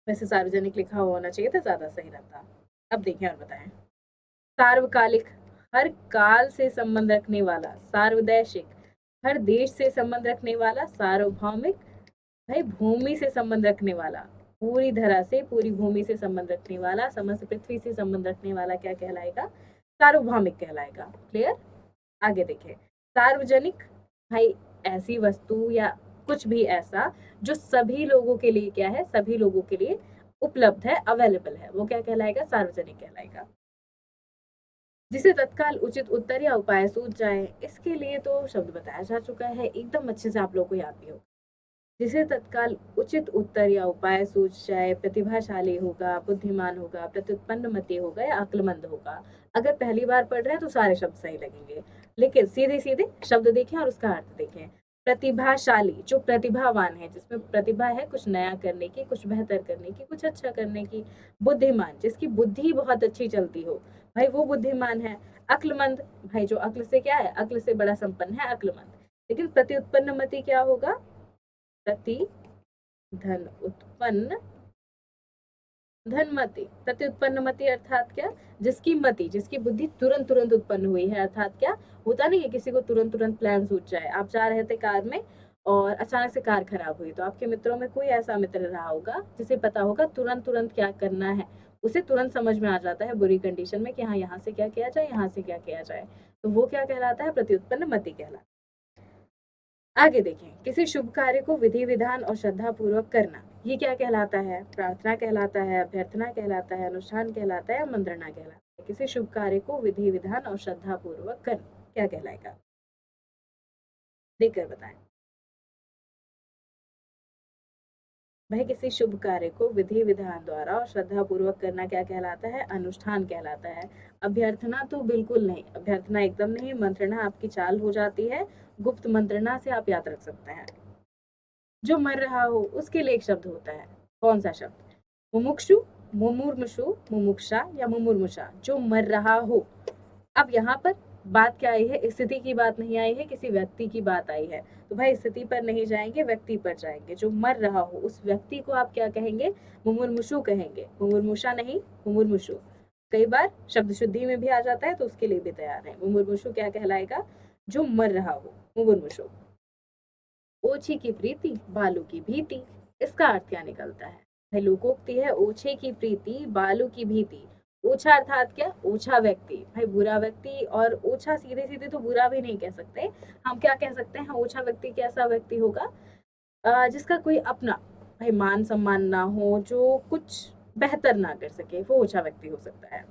वैसे सार्वजनिक लिखा हुआ होना चाहिए था, ज्यादा सही रहता। अब देखिए और बताएं। सार्वकालिक, हर काल से संबंध रखने वाला। सार्वदैशिक, हर देश से संबंध रखने वाला। सार्वभौमिक, भाई भूमि से संबंध रखने वाला, पूरी धरा से, पूरी भूमि से संबंध रखने वाला, समस्त पृथ्वी से संबंध रखने वाला क्या कहलाएगा? सार्वभौमिक कहलाएगा। क्लियर? आगे देखें। सार्वजनिक, भाई ऐसी वस्तु या कुछ भी ऐसा जो सभी लोगों के लिए क्या है? सभी लोगों के लिए उपलब्ध है, अवेलेबल है, वो क्या कहलाएगा? सार्वजनिक कहलाएगा। जिसे तत्काल उचित उत्तर या उपाय सूझ जाए, इसके लिए तो शब्द बताया जा चुका है, एकदम अच्छे से आप लोगों को याद भी होगा। जिसे तत्काल उचित उत्तर या उपाय सूझ जाए, प्रतिभाशाली होगा, बुद्धिमान होगा, प्रत्युत्पन्नमति होगा या अक्लमंद होगा। अगर पहली बार पढ़ रहे हैं तो सारे शब्द सही लगेंगे, लेकिन सीधे सीधे शब्द देखें और उसका अर्थ देखें। प्रतिभाशाली, जो प्रतिभावान है, जिसमें प्रतिभा है कुछ नया करने की, कुछ बेहतर करने की, कुछ अच्छा करने की। बुद्धिमान, जिसकी बुद्धि बहुत अच्छी चलती हो, भाई वो बुद्धिमान है। अक्लमंद, भाई जो अक्ल से क्या है? अक्ल से बड़ा संपन्न है, अक्लमंद। लेकिन प्रत्युत्पन्नमति क्या होगा? प्रति धन उत्पन्न धनमति। प्रति उत्पन्न मति अर्थात क्या? जिसकी मति, जिसकी बुद्धि तुरंत तुरंत उत्पन्न हुई है, अर्थात क्या होता नहीं है किसी को तुरंत तुरंत प्लान सूझ जाए। आप जा रहे थे कार में और अचानक से कार खराब हुई, तो आपके मित्रों में कोई ऐसा मित्र रहा होगा जिसे पता होगा तुरंत तुरंत क्या करना है, उसे तुरंत समझ में आ जाता है बुरी कंडीशन में कि हाँ यहाँ से क्या किया जाए, यहाँ से क्या किया जाए, तो वो क्या कहलाता है? प्रत्युत्पन्न मति कहलाता है। आगे देखें। किसी शुभ कार्य को विधि विधान और श्रद्धा पूर्वक करना, ये क्या कहलाता है? प्रार्थना कहलाता है, अभ्यर्थना कहलाता है, अनुष्ठान कहलाता है, मंत्रणा कहलाता है। किसी शुभ कार्य को विधि विधान और श्रद्धा पूर्वक करना क्या कहलाएगा? देखकर बताएं। भाई किसी शुभ कार्य को विधि विधान द्वारा और श्रद्धा पूर्वक करना क्या कहलाता है? अनुष्ठान कहलाता है। अभ्यर्थना तो बिल्कुल नहीं, अभ्यर्थना एकदम नहीं। मंत्रणा आपकी चाल हो जाती है, गुप्त मंत्रणा से आप याद रख सकते हैं। जो मर रहा हो उसके लिए एक शब्द होता है, कौन सा शब्द? मुमुक्षु, मुमुर्मुषु, मुमुक्षा या मुमुर्मुषा, जो मर रहा हो। अब यहाँ पर बात क्या आई है? स्थिति की बात नहीं आई है, किसी व्यक्ति की बात आई है। तो भाई स्थिति पर नहीं जाएंगे, व्यक्ति पर जाएंगे। जो मर रहा हो उस व्यक्ति को आप क्या कहेंगे? मुमुर्मुषु कहेंगे, मुमुर्मुषा नहीं, मुमुर्मुषु। कई बार शब्द शुद्धि में भी आ जाता है तो उसके लिए भी तैयार है। मुमुर्मुषु क्या कहलाएगा? जो मर रहा हो, मुमुर्मुषु। ओछी की प्रीति, बालू की भीति, इसका अर्थ क्या निकलता है? भाई लोकोक्ति है, ओछे की प्रीति, बालू की भीति। ओछा अर्थात क्या? ओछा व्यक्ति, भाई बुरा व्यक्ति। और ओछा सीधे सीधे तो बुरा भी नहीं कह सकते, हम क्या कह सकते हैं? ओछा व्यक्ति कैसा व्यक्ति होगा? जिसका कोई अपना भाई मान सम्मान ना हो, जो कुछ बेहतर ना कर सके, वो ओछा व्यक्ति हो सकता है।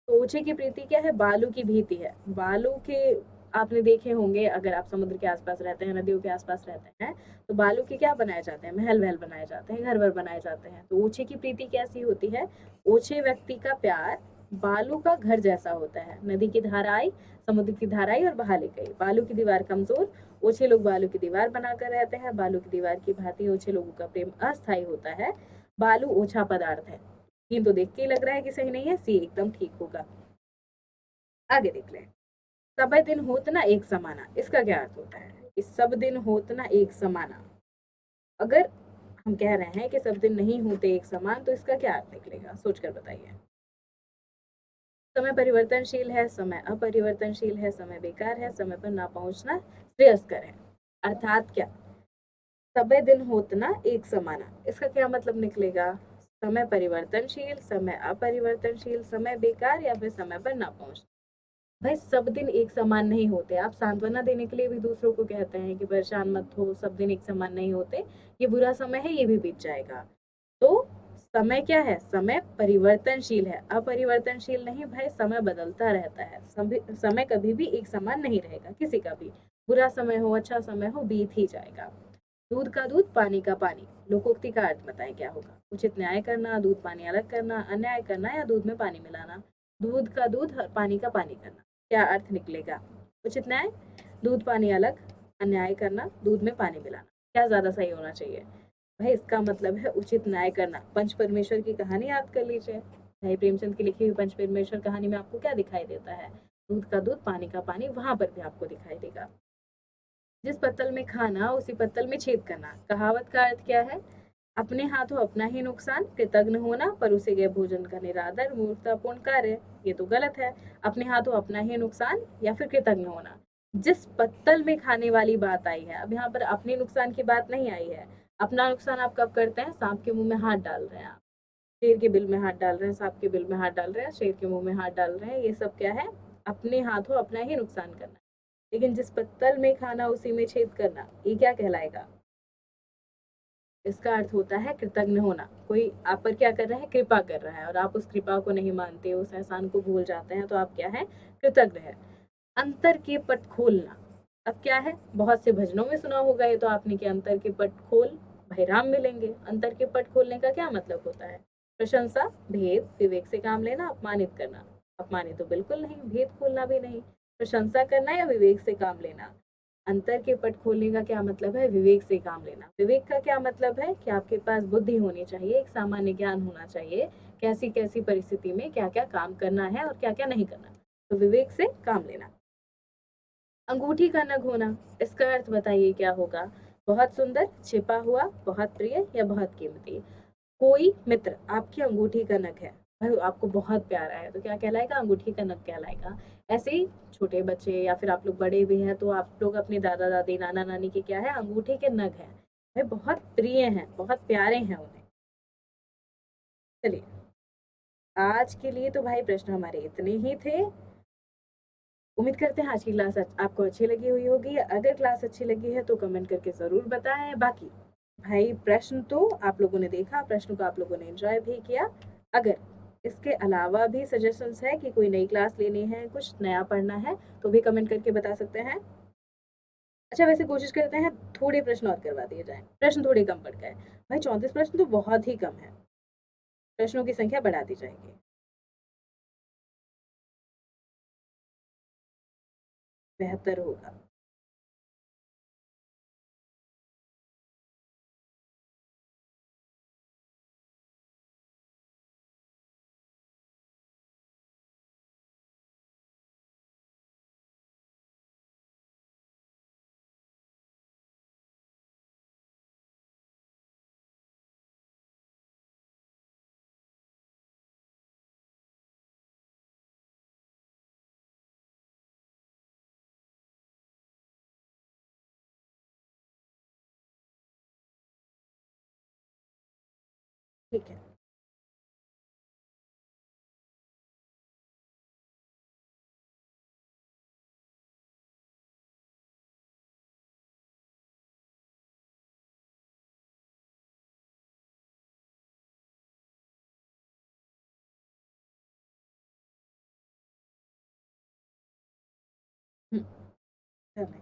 तो ओछे की प्रीति क्या है? बालू की भीति है। बालू के आपने देखे होंगे, अगर आप समुद्र के आसपास रहते हैं, नदियों के आसपास रहते हैं, तो बालू के क्या बनाए जाते हैं? महल वहल बनाए जाते हैं, घर वर बनाए जाते हैं। तो ओछे की प्रीति कैसी होती है? ओछे व्यक्ति का प्यार बालू का घर जैसा होता है। नदी की धारा आई, समुद्र की धारा आई और बहा ले गई। बालू की दीवार कमजोर, ओछे लोग बालू की दीवार बनाकर रहते हैं। बालू की दीवार की भांति ओछे लोगों का प्रेम अस्थायी होता है। बालू ओछा पदार्थ है। ये तो देख के ही लग रहा है कि सही नहीं है, सी एकदम ठीक होगा। आगे देख लें। सब दिन होत ना एक समाना, इसका क्या अर्थ होता है? इस सब दिन होत ना एक समाना, अगर हम कह रहे हैं कि सब दिन नहीं होते एक समान, तो इसका क्या अर्थ निकलेगा? सोचकर बताइए। समय परिवर्तनशील है, समय अपरिवर्तनशील है, समय बेकार है, समय पर ना पहुंचना श्रेयस्कर है। अर्थात क्या? सबे दिन होतना एक समाना, इसका क्या मतलब निकलेगा? समय परिवर्तनशील, समय अपरिवर्तनशील, समय बेकार या फिर समय पर ना पहुंचना। भाई सब दिन एक समान नहीं होते। आप सांत्वना देने के लिए भी दूसरों को कहते हैं कि परेशान मत हो, सब दिन एक समान नहीं होते, ये बुरा समय है, ये भी बीत जाएगा। तो समय क्या है? समय परिवर्तनशील है, अपरिवर्तनशील नहीं। भाई समय बदलता रहता है, समय कभी भी एक समान नहीं रहेगा किसी का भी। बुरा समय हो, अच्छा समय हो, बीत ही जाएगा। दूध का दूध, पानी का पानी, लोकोक्ति का अर्थ बताएं क्या होगा? उचित न्याय करना, दूध पानी अलग करना, अन्याय करना या दूध में पानी मिलाना। दूध का दूध, पानी का पानी करना, क्या अर्थ निकलेगा? उचित न्याय, दूध पानी अलग, अन्याय करना, दूध में पानी मिलाना। क्या ज्यादा सही होना चाहिए? भाई इसका मतलब है उचित न्याय करना। पंच परमेश्वर की कहानी याद कर लीजिए। भाई प्रेमचंद की लिखी हुई पंच परमेश्वर कहानी में आपको क्या दिखाई देता है? दूध का दूध, पानी का पानी, वहां पर भी आपको दिखाई देगा। जिस पत्तल में खाना उसी पत्तल में छेद करना। कहावत का अर्थ क्या है? अपने हाथों अपना ही नुकसान, कृतज्ञ होना, परोसे गए भोजन का निरादर, मूर्खतापूर्ण कार्य। ये तो गलत है। अपने हाथों अपना ही नुकसान या फिर कृतज्ञ होना। जिस पत्तल में खाने वाली बात आई है, अब यहाँ पर अपने नुकसान की बात नहीं आई है। अपना नुकसान आप कब करते हैं? सांप के मुंह में हाथ डाल रहे हैं आप, शेर के बिल में हाथ डाल रहे हैं, सांप के बिल में हाथ डाल रहे हैं, शेर के मुंह में हाथ डाल रहे हैं। ये सब क्या है? अपने हाथों अपना ही नुकसान करना। लेकिन जिस पत्तल में खाना उसी में छेद करना, ये क्या कहलाएगा? इसका अर्थ होता है कृतज्ञ होना। कोई आप पर क्या कर रहा है? कृपा कर रहा है, और आप उस कृपा को नहीं मानते, उस एहसान को भूल जाते हैं, तो आप क्या है? कृतज्ञ है। अंतर के पट खोलना। अब क्या है? बहुत से भजनों में सुना होगा ये तो आपने, कि अंतर के पट खोल भाई राम मिलेंगे। अंतर के पट खोलने का क्या मतलब होता है? प्रशंसा, भेद, विवेक से काम लेना, अपमानित करना। अपमानित तो बिल्कुल नहीं, भेद खोलना भी नहीं। प्रशंसा करना या विवेक से काम लेना। अंतर के पट खोलने का क्या मतलब है? विवेक से काम लेना। विवेक का क्या मतलब है? कि आपके पास बुद्धि होनी चाहिए, एक सामान्य ज्ञान होना चाहिए, कैसी कैसी परिस्थिति में क्या क्या काम करना है और क्या क्या नहीं करना। तो विवेक से काम लेना। अंगूठी का नग होना, इसका अर्थ बताइए क्या होगा? बहुत सुंदर, छिपा हुआ, बहुत प्रिय या बहुत कीमती। कोई मित्र आपकी अंगूठी का नग है, भाई आपको बहुत प्यारा है, तो क्या कहलाएगा? अंगूठी का नग कहलाएगा। ऐसे ही छोटे बच्चे या फिर आप लोग बड़े भी हैं, तो आप लोग अपने दादा दादी, नाना नानी के क्या है? अंगूठी के नग हैं, भाई बहुत प्रिय हैं, बहुत प्यारे हैं उन्हें। चलिए, आज के लिए तो भाई प्रश्न हमारे इतने ही थे। उम्मीद करते हैं आज की क्लास आपको अच्छी लगी हुई होगी। अगर क्लास अच्छी लगी है तो कमेंट करके ज़रूर बताएं। बाकी भाई प्रश्न तो आप लोगों ने देखा, प्रश्न को आप लोगों ने एंजॉय भी किया। अगर इसके अलावा भी सजेशंस है कि कोई नई क्लास लेनी है, कुछ नया पढ़ना है, तो भी कमेंट करके बता सकते हैं। अच्छा, वैसे कोशिश करते हैं थोड़े प्रश्न और करवा दिए जाएं, प्रश्न थोड़े कम पड़ गए भाई। 34 प्रश्न तो बहुत ही कम है, प्रश्नों की संख्या बढ़ा दी जाएगी, बेहतर होगा। ठीक है। चलें।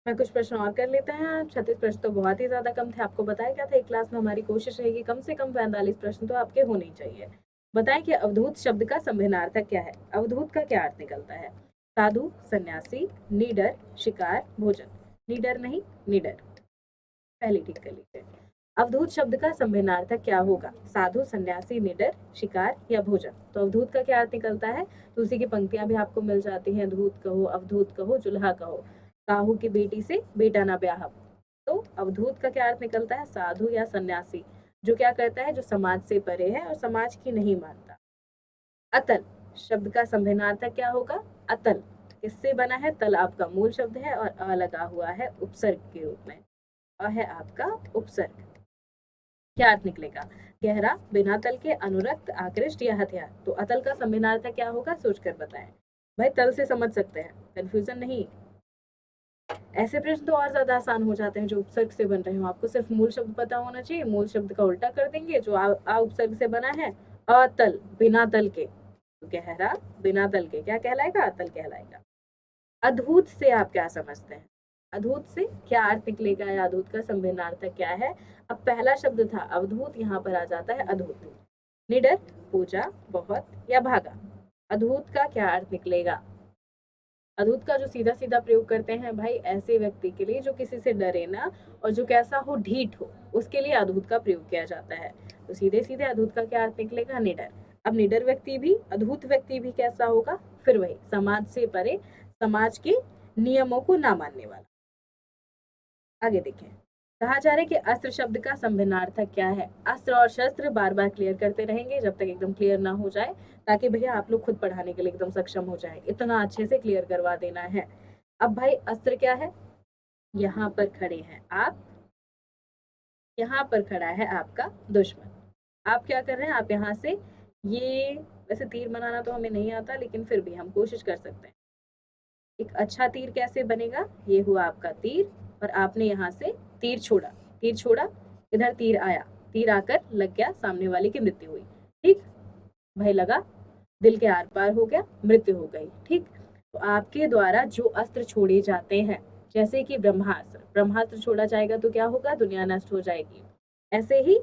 मैं कुछ प्रश्न और कर लेते हैं। 36 प्रश्न तो बहुत ही ज़्यादा कम थे। आपको बताया क्या था, एक क्लास में हमारी कोशिश रहेगी कम से कम 45 प्रश्न तो आपके होने ही चाहिए। बताएं कि अवधूत शब्द का संभिन्नार्थक क्या है? अवधूत का क्या अर्थ निकलता है? साधु, सन्यासी, नीडर, शिकार, भोजन। नीडर नहीं, निडर। पहले ठीक कर लीजिए। अवधूत शब्द का संभिन्नार्थक क्या होगा? साधु, सन्यासी, निडर, शिकार या भोजन। तो अवधूत का क्या अर्थ निकलता है? तो उसी की पंक्तियां भी आपको मिल जाती हैं। धूत कहो, अवधूत कहो, जुल्हा कहो, काहू की बेटी से बेटा ना ब्याह। तो अवधूत का क्या अर्थ निकलता है? साधु या सन्यासी, जो क्या करता है? जो समाज से परे है और समाज की नहीं मानता। अतल शब्द का संभिन्नार्थक क्या होगा? अतल किससे बना है? तल आपका मूल शब्द है और अ लगा हुआ है उपसर्ग के रूप में। अ है आपका उपसर्ग। क्या अर्थ निकलेगा? गहरा, बिना तल के, अनुरक्त, आकृष्ट या हथियार। तो अतल का संविनार्थक क्या होगा? सोचकर बताएं। भाई तल से समझ सकते हैं, कंफ्यूजन नहीं। ऐसे प्रश्न तो और ज्यादा आसान हो जाते हैं जो उपसर्ग से बन रहे हो। आपको सिर्फ मूल शब्द पता होना चाहिए, मूल शब्द का उल्टा कर देंगे जो आ उपसर्ग से बना है। अतल, बिना तल के। तो गहरा, बिना तल के क्या कहलाएगा? अतल कहलाएगा। अद्भुत से आप क्या समझते हैं? अद्भुत से क्या अर्थ निकलेगा या अद्भुत का संभिन्नार्थक क्या है? अब पहला शब्द था अवधूत, यहाँ पर आ जाता है अद्भुत। निडर, पूजा, बहुत या भागा। अद्भुत का क्या अर्थ निकलेगा? अद्भुत का जो सीधा सीधा प्रयोग करते हैं भाई ऐसे व्यक्ति के लिए जो किसी से डरे ना और जो कैसा हो, ढीठ हो, उसके लिए अद्भुत का प्रयोग किया जाता है। तो सीधे सीधे अद्भुत का क्या अर्थ निकलेगा? निडर। अब निडर व्यक्ति भी, अद्भुत व्यक्ति भी कैसा होगा? फिर वही समाज से परे, समाज के नियमों को ना मानने वाला। आगे देखें, कहा जा रहा है कि अस्त्र शब्द का संभिन्नार्थक क्या है? अस्त्र और शस्त्र बार बार क्लियर करते रहेंगे जब तक एकदम क्लियर ना हो जाए, ताकि भैया आप लोग खुद पढ़ाने के लिए एकदम सक्षम हो जाए, इतना अच्छे से क्लियर करवा देना है। अब भाई अस्त्र क्या है? यहाँ पर खड़े हैं आप, यहाँ पर खड़ा है आपका दुश्मन, आप क्या कर रहे हैं? आप यहाँ से ये, वैसे तीर बनाना तो हमें नहीं आता लेकिन फिर भी हम कोशिश कर सकते हैं। एक अच्छा तीर कैसे बनेगा? ये हुआ आपका तीर और आपने यहाँ से तीर छोड़ा, तीर छोड़ा, इधर तीर आया, तीर आकर लग गया, सामने वाले की मृत्यु हुई। ठीक, भय लगा, दिल के आर पार हो गया, मृत्यु हो गई। ठीक, तो आपके द्वारा जो अस्त्र छोड़े जाते हैं, जैसे कि ब्रह्मास्त्र, ब्रह्मास्त्र छोड़ा जाएगा तो क्या होगा? दुनिया नष्ट हो जाएगी। ऐसे ही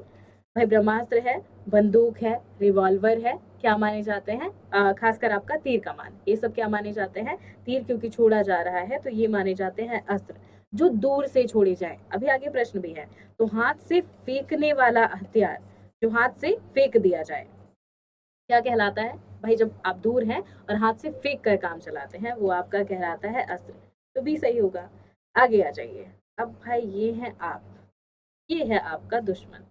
भाई ब्रह्मास्त्र है, बंदूक है, रिवॉल्वर है, क्या माने जाते हैं? खासकर आपका तीर कमान, ये सब क्या माने जाते हैं? तीर क्योंकि छोड़ा जा रहा है तो ये माने जाते हैं अस्त्र जो दूर से छोड़े जाए। अभी आगे प्रश्न भी है। तो हाथ से फेंकने वाला हथियार, जो हाथ से फेंक दिया जाए, क्या कहलाता है? भाई जब आप दूर हैं और हाथ से फेंक कर काम चलाते हैं, वो आपका कहलाता है अस्त्र। तो भी सही होगा। आगे आ जाइए। अब भाई ये है आप, ये है आपका दुश्मन।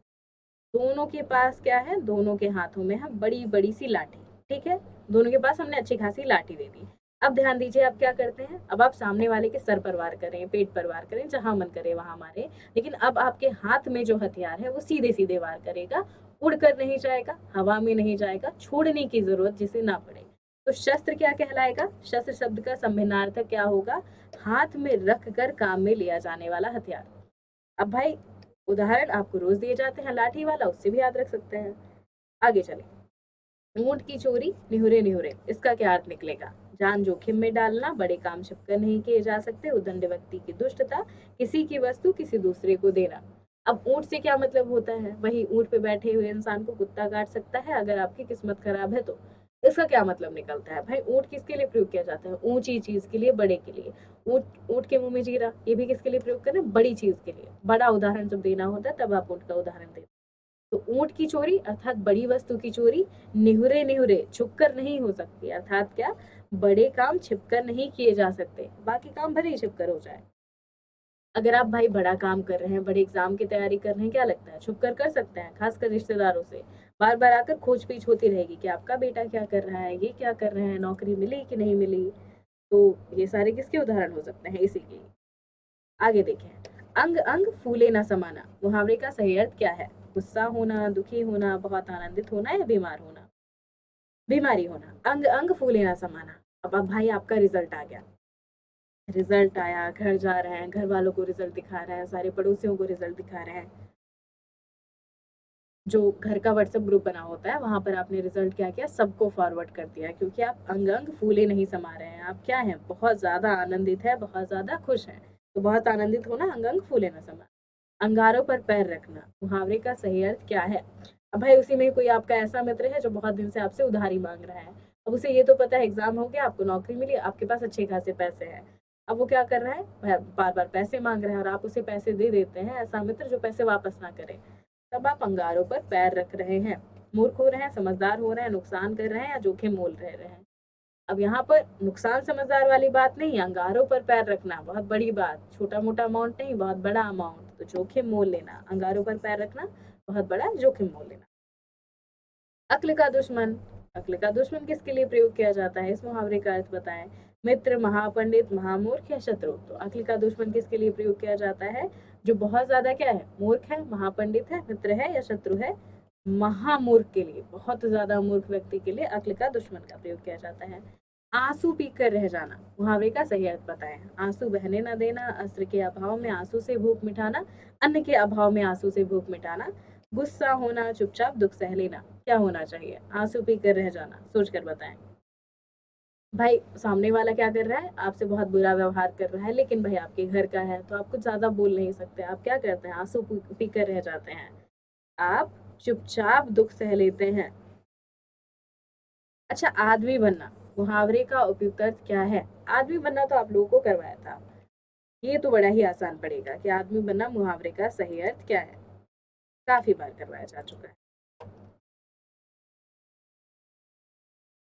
दोनों के पास क्या है? दोनों के हाथों में है बड़ी बड़ी सी लाठी। ठीक है, दोनों के पास हमने अच्छी खासी लाठी दे दी। अब ध्यान दीजिए आप क्या करते हैं। अब आप सामने वाले के सर पर वार करें, पेट पर वार करें, जहां मन करे वहां मारे, लेकिन अब आपके हाथ में जो हथियार है वो सीधे सीधे वार करेगा, उड़कर नहीं जाएगा, हवा में नहीं जाएगा, छोड़ने की जरूरत जिसे ना पड़े। तो शस्त्र क्या कहलाएगा? शस्त्र शब्द का संभिन्नार्थक क्या होगा? हाथ में रख कर काम में लिया जाने वाला हथियार। अब भाई उदाहरण आपको रोज दिए जाते हैं, लाठी वाला, उससे भी याद रख सकते हैं। आगे चले, ऊंट की चोरी निहुरे निहुरे, इसका क्या अर्थ निकलेगा? जान जोखिम में डालना, बड़े काम छिपकर नहीं किए जा सकते, उदंड व्यक्ति की दुष्टता, किसी की वस्तु किसी दूसरे को देना। अब ऊंट से क्या मतलब होता है? वही ऊंट पे बैठे हुए इंसान को कुत्ता काट सकता है अगर आपकी किस्मत खराब है तो। इसका क्या मतलब निकलता है? भाई ऊंट किसके लिए प्रयोग किया जाता है? ऊंची चीज के लिए, बड़े के लिए। ऊंट, ऊंट के मुंह में जीरा, ये भी किसके लिए प्रयोग करें? बड़ी चीज के लिए। बड़ा उदाहरण जब देना होता है तब आप ऊंट का उदाहरण देते। तो ऊंट की चोरी अर्थात बड़ी वस्तु की चोरी, निहुरे निहुरे, छुपकर नहीं हो सकती, अर्थात क्या? बड़े काम छिपकर नहीं किए जा सकते, बाकी काम भले ही छिपकर हो जाए। अगर आप भाई बड़ा काम कर रहे हैं, बड़े एग्जाम की तैयारी कर रहे हैं, क्या लगता है छुप कर सकते हैं? खासकर रिश्तेदारों से बार बार आकर खोज पीछ होती रहेगी कि आपका बेटा क्या कर रहा है, ये क्या कर रहे हैं, नौकरी मिली कि नहीं मिली। तो ये सारे किसके उदाहरण हो सकते हैं? इसी के। आगे देखें, अंग अंग फूले ना समाना, मुहावरे का सही अर्थ क्या है? गुस्सा होना, दुखी होना, बहुत आनंदित होना या बीमार होना? बीमारी होना। अंग अंग फूले ना समाना। अब भाई आपका रिजल्ट आ गया, रिजल्ट आया, घर जा रहे हैं, घर वालों को रिजल्ट दिखा रहे हैं, सारे पड़ोसियों को रिजल्ट दिखा रहे हैं। जो घर का व्हाट्सएप ग्रुप बना होता है वहां पर आपने रिजल्ट क्या किया? सबको फॉरवर्ड कर दिया, क्योंकि आप अंग अंग फूले नहीं समा रहे हैं। आप क्या हैं? बहुत ज्यादा आनंदित है, बहुत ज्यादा खुश हैं। तो बहुत आनंदित होना, अंग अंग फूले ना समा। अंगारों पर पैर रखना, मुहावरे का सही अर्थ क्या है? अब भाई उसी में कोई आपका ऐसा मित्र है जो बहुत दिन से आपसे उधारी मांग रहा है। अब उसे ये तो पता है एग्जाम हो गया, आपको नौकरी मिली, आपके पास अच्छे खासे पैसे हैं। अब वो क्या कर रहा है? बार बार पैसे मांग रहा है और आप उसे पैसे दे देते हैं। ऐसा मित्र जो पैसे वापस ना करे, तब आप अंगारों पर पैर रख रहे हैं। मूर्ख हो रहे हैं, समझदार हो रहे हैं, नुकसान कर रहे हैं या जोखिम मोल रहे हैं। अब यहाँ पर नुकसान समझदार वाली बात नहीं, अंगारों पर पैर रखना बहुत बड़ी बात, छोटा मोटा अमाउंट नहीं, बहुत बड़ा अमाउंट। तो जोखिम मोल लेना, अंगारों पर पैर रखना, बहुत बड़ा जोखिम मोल लेना। अक्ल का दुश्मन, अक्ल का दुश्मन किसके लिए प्रयोग किया जाता है? इस मुहावरे का अर्थ बताएं। मित्र, महापंडित, महामूर्ख या शत्रु? तो अक्ल का दुश्मन किसके लिए प्रयोग किया जाता है? जो बहुत ज्यादा क्या है? मूर्ख है, महापंडित है, मित्र है या शत्रु है? महामूर्ख के लिए, बहुत ज्यादा मूर्ख व्यक्ति के लिए अक्ल का दुश्मन का प्रयोग किया जाता है। आंसू पीकर रह जाना, मुहावरे का सही अर्थ बताएं। आंसू बहने न देना, अस्त्र के अभाव में आंसू से भूख मिटाना, अन्न के अभाव में आंसू से भूख मिटाना, गुस्सा होना, चुपचाप दुख सह लेना। क्या होना चाहिए? आंसू पीकर रह जाना। सोच कर बताएं। भाई सामने वाला क्या कर रहा है? आपसे बहुत बुरा व्यवहार कर रहा है, लेकिन भाई आपके घर का है तो आप कुछ ज्यादा बोल नहीं सकते। आप क्या करते हैं? आंसू पीकर रह जाते हैं, आप चुपचाप दुख सह लेते हैं। अच्छा, आदमी बनना, मुहावरे का उपयुक्त अर्थ क्या है? आदमी बनना तो आप लोगों को करवाया था, ये तो बड़ा ही आसान पड़ेगा कि आदमी बनना मुहावरे का सही अर्थ क्या है, काफी बार करवाया जा चुका है।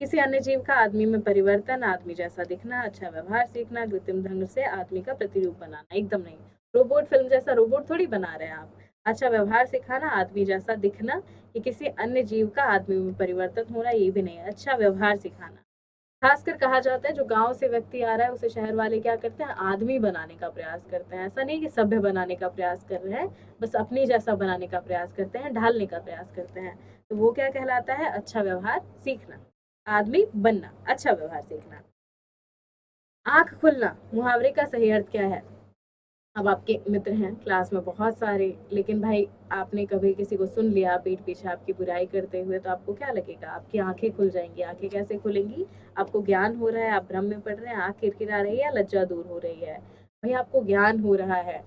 किसी अन्य जीव का आदमी में परिवर्तन, आदमी जैसा दिखना, अच्छा व्यवहार सीखना, कृत्रिम ढंग से आदमी का प्रतिरूप बनाना। एकदम नहीं, रोबोट फिल्म जैसा रोबोट थोड़ी बना रहे हैं आप। अच्छा व्यवहार सिखाना, आदमी जैसा दिखना, कि किसी अन्य जीव का आदमी में परिवर्तन होना, ये भी नहीं है। अच्छा व्यवहार सिखाना, खासकर कहा जाता है जो गांव से व्यक्ति आ रहा है उसे शहर वाले क्या करते हैं, आदमी बनाने का प्रयास करते हैं। ऐसा नहीं कि सभ्य बनाने का प्रयास कर रहे हैं, बस अपनी जैसा बनाने का प्रयास करते हैं, ढालने का प्रयास करते हैं। तो वो क्या कहलाता है, अच्छा व्यवहार सीखना, आदमी बनना, अच्छा व्यवहार सीखना। आंख खुलना, मुहावरे का सही अर्थ क्या है? अब आपके मित्र हैं क्लास में बहुत सारे, लेकिन भाई आपने कभी किसी को सुन लिया पीठ पीछे आपकी बुराई करते हुए, तो आपको क्या लगेगा, आपकी आंखें खुल जाएंगी। आंखें कैसे खुलेंगी? आपको ज्ञान हो रहा है, आप भ्रम में पड़ रहे हैं, आंख किरकिरा रही है, लज्जा दूर हो रही है। भाई आपको ज्ञान हो रहा है,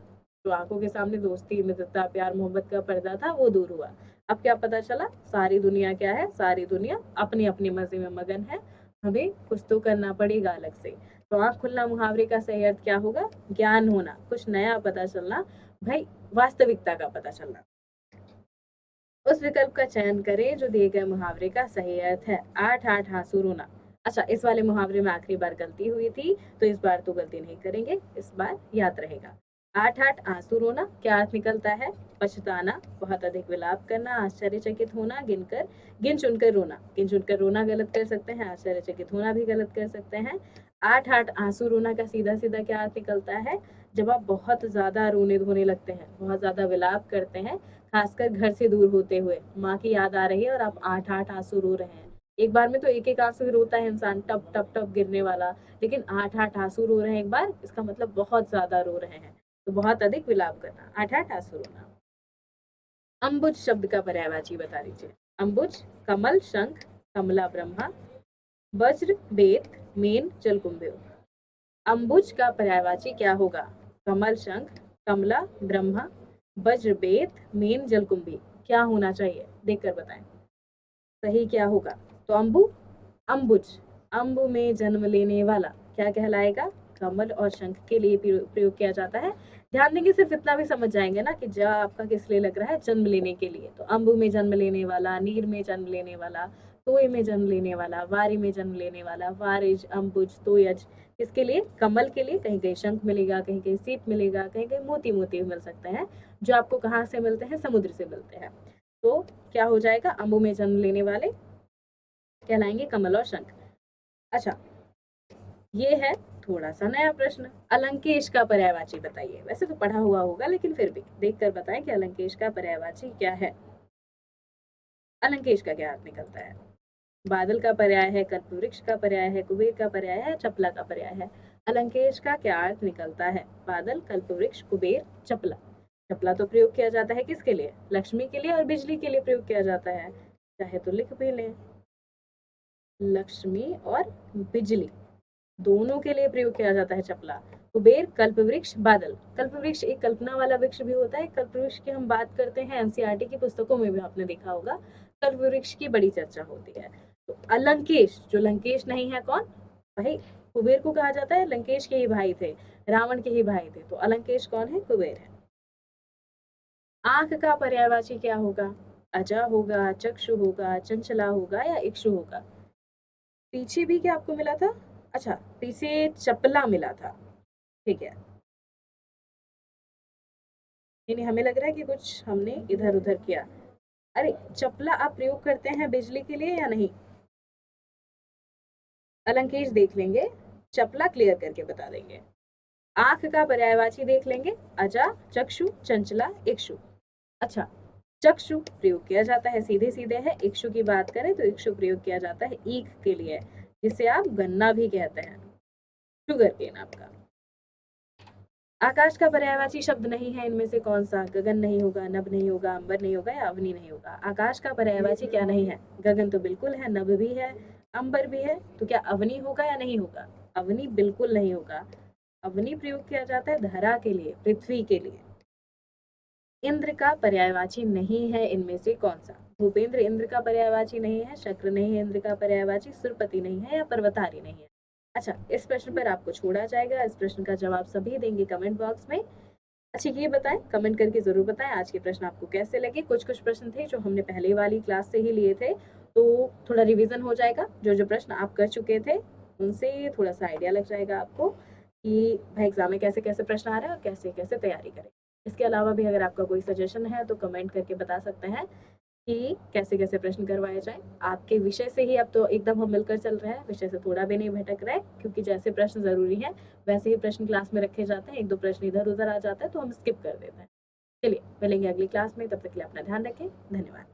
तो आंखों के सामने दोस्ती मित्रता प्यार मोहब्बत का पर्दा था वो दूर हुआ। अब क्या पता चला, सारी दुनिया क्या है, सारी दुनिया अपनी अपनी मजे में मगन है, हमें कुछ तो करना पड़ेगा अलग से। तो आंख खुलना मुहावरे का सही अर्थ क्या होगा? ज्ञान होना, कुछ नया पता चलना, भाई वास्तविकता का पता चलना। उस विकल्प का चयन करें जो दिए गए मुहावरे का सही अर्थ है। आठ आठ हाँसू रोना। अच्छा, इस वाले मुहावरे में आखिरी बार गलती हुई थी, तो इस बार तो गलती नहीं करेंगे, इस बार याद रहेगा। आठ आठ आंसू रोना क्या अर्थ निकलता है? पछताना, बहुत अधिक विलाप करना, आश्चर्यचकित होना, गिन चुनकर रोना। गिन चुनकर रोना गलत कर सकते हैं, आश्चर्यचकित होना भी गलत कर सकते हैं। आठ आठ आंसू रोना का सीधा सीधा क्या अर्थ निकलता है? जब आप बहुत ज्यादा रोने धोने लगते हैं, बहुत ज्यादा विलाप करते हैं, खासकर घर से दूर होते हुए, माँ की याद आ रही है और आप आठ आठ आंसू रो रहे हैं। एक बार में तो एक एक आंसू ही रोता है इंसान, टप टप टप गिरने वाला, लेकिन आठ आठ आंसू रो रहे हैं एक बार, इसका मतलब बहुत ज्यादा रो रहे हैं, तो बहुत अधिक विलाप करना, आठ आठ आंसू रोना। अम्बुज शब्द का पर्यायवाची बता दीजिए। अम्बुज, कमल, शंख, कमला, ब्रह्मा, वज्र, बेत, मेन, जलकुंभी। अम्बुज का पर्यायवाची क्या होगा? कमल, शंख, कमला, ब्रह्मा, वज्र, बेत, मेन, जलकुंभी। क्या होना चाहिए, देखकर बताएं सही क्या होगा। तो अम्बुज, अम्बु में जन्म लेने वाला क्या कहलाएगा? कमल और शंख के लिए प्रयोग किया जाता है। ध्यान देंगे, सिर्फ इतना भी समझ जाएंगे ना कि जा आपका किस लिए लग रहा है, जन्म लेने के लिए। तो अम्बु में जन्म लेने वाला, नीर में जन्म लेने वाला, तोय में जन्म लेने वाला, वारी में जन्म लेने वाला, वारिज, अम्बुज, तोयज, किसके लिए? कमल के लिए। कहीं कहीं शंख मिलेगा, कहीं कहीं सीप मिलेगा, कहीं कहीं मोती मोती मिल सकते हैं, जो आपको कहाँ से मिलते हैं? समुद्र से मिलते हैं। तो क्या हो जाएगा? अम्बु में जन्म लेने वाले कहलाएंगे कमल और शंख। अच्छा, ये है थोड़ा सा नया प्रश्न। अलंकेश का पर्यायवाची बताइए। वैसे तो पढ़ा हुआ होगा, लेकिन फिर भी देखकर बताएं कि अलंकेश का पर्यायवाची क्या है। अलंकेश का क्या अर्थ निकलता है? बादल का पर्याय है, कल्पवृक्ष का पर्याय है, कुबेर का पर्याय है, चपला का पर्याय है। अलंकेश का क्या अर्थ निकलता है? बादल, कल्पवृक्ष, कुबेर, चपला। चपला तो प्रयोग किया जाता है किसके लिए? लक्ष्मी के लिए और बिजली के लिए प्रयोग किया जाता है, चाहे तो लिख भी लें। लक्ष्मी और बिजली दोनों के लिए प्रयोग किया जाता है चपला। कुबेर, कल्पवृक्ष, बादल। कल्पवृक्ष एक कल्पना वाला वृक्ष भी होता है। कल्पवृक्ष की हम बात करते हैं एनसीईआरटी की पुस्तकों में भी आपने देखा होगा, कल्पवृक्ष की बड़ी चर्चा होती है। तो अलंकेश, जो लंकेश नहीं है, कौन भाई? कुबेर को कहा जाता है, लंकेश के ही भाई थे, रावण के ही भाई थे, तो अलंकेश कौन है? कुबेर है। आंख का पर्यायवाची क्या होगा? अजा होगा, चक्षु होगा, चंचला होगा, या इक्षु होगा? पीछे भी क्या आपको मिला था? अच्छा, पीछे चपला मिला था, ठीक है। नहीं, हमें लग रहा है कि कुछ हमने इधर उधर किया। अरे, चपला आप प्रयोग करते हैं बिजली के लिए या नहीं? अलंकेश देख लेंगे, चपला क्लियर करके बता देंगे। आंख का पर्यायवाची देख लेंगे, अजा, चक्षु, चंचला, इक्षु। अच्छा, चक्षु प्रयोग किया जाता है, सीधे सीधे है। इक्षु की बात करें तो इक्षु प्रयोग किया जाता है ईख के लिए, जिसे आप गन्ना भी कहते हैं, शुगर केन आपका। आकाश का पर्यायवाची शब्द नहीं है इनमें से कौन सा? गगन नहीं होगा, नभ नहीं होगा, अंबर नहीं होगा, या अवनी नहीं होगा। आकाश का पर्यायवाची क्या नहीं है? गगन तो बिल्कुल है, नभ भी है, अंबर भी है, तो क्या अवनी होगा या नहीं होगा? अवनी बिल्कुल नहीं होगा। अवनी प्रयोग किया जाता है धरा के लिए, पृथ्वी के लिए। इंद्र का पर्यायवाची नहीं है इनमें से कौन सा? भूपेंद्र इंद्र का पर्यायवाची नहीं है, शक्र नहीं है इंद्र का पर्यायवाची, सुरपति नहीं है या पर्वतारी नहीं है। अच्छा, इस प्रश्न पर आपको छोड़ा जाएगा। इस प्रश्न का जवाब सभी देंगे कमेंट बॉक्स में। अच्छा, ये बताएं, कमेंट करके ज़रूर बताएं आज के प्रश्न आपको कैसे लगे। कुछ-कुछ प्रश्न थे जो हमने पहले वाली क्लास से ही लिए थे, तो थोड़ा रिवीजन हो जाएगा। जो-जो प्रश्न आप कर चुके थे, उनसे थोड़ा-सा आइडिया लग जाएगा आपको कि भाई एग्ज़ाम में कैसे-कैसे प्रश्न आ रहे हैं और कैसे-कैसे तैयारी करें। इसके अलावा भी अगर आपका कोई सजेशन है तो कमेंट करके बता सकते हैं कि कैसे-कैसे प्रश्न करवाए जाएँ। आपके विषय से ही अब तो एकदम हम मिलकर चल रहे हैं, विषय से थोड़ा भी नहीं भटक रहा है, क्योंकि जैसे प्रश्न ज़रूरी हैं, वैसे ही प्रश्न क्लास में रखे जाते हैं। 1-2 प्रश्न इधर-उधर आ जाता है तो हम स्किप कर देते हैं। चलिए, मिलेंगे अगली क्लास में, तब तक के लिए अपना ध्यान रखें। धन्यवाद।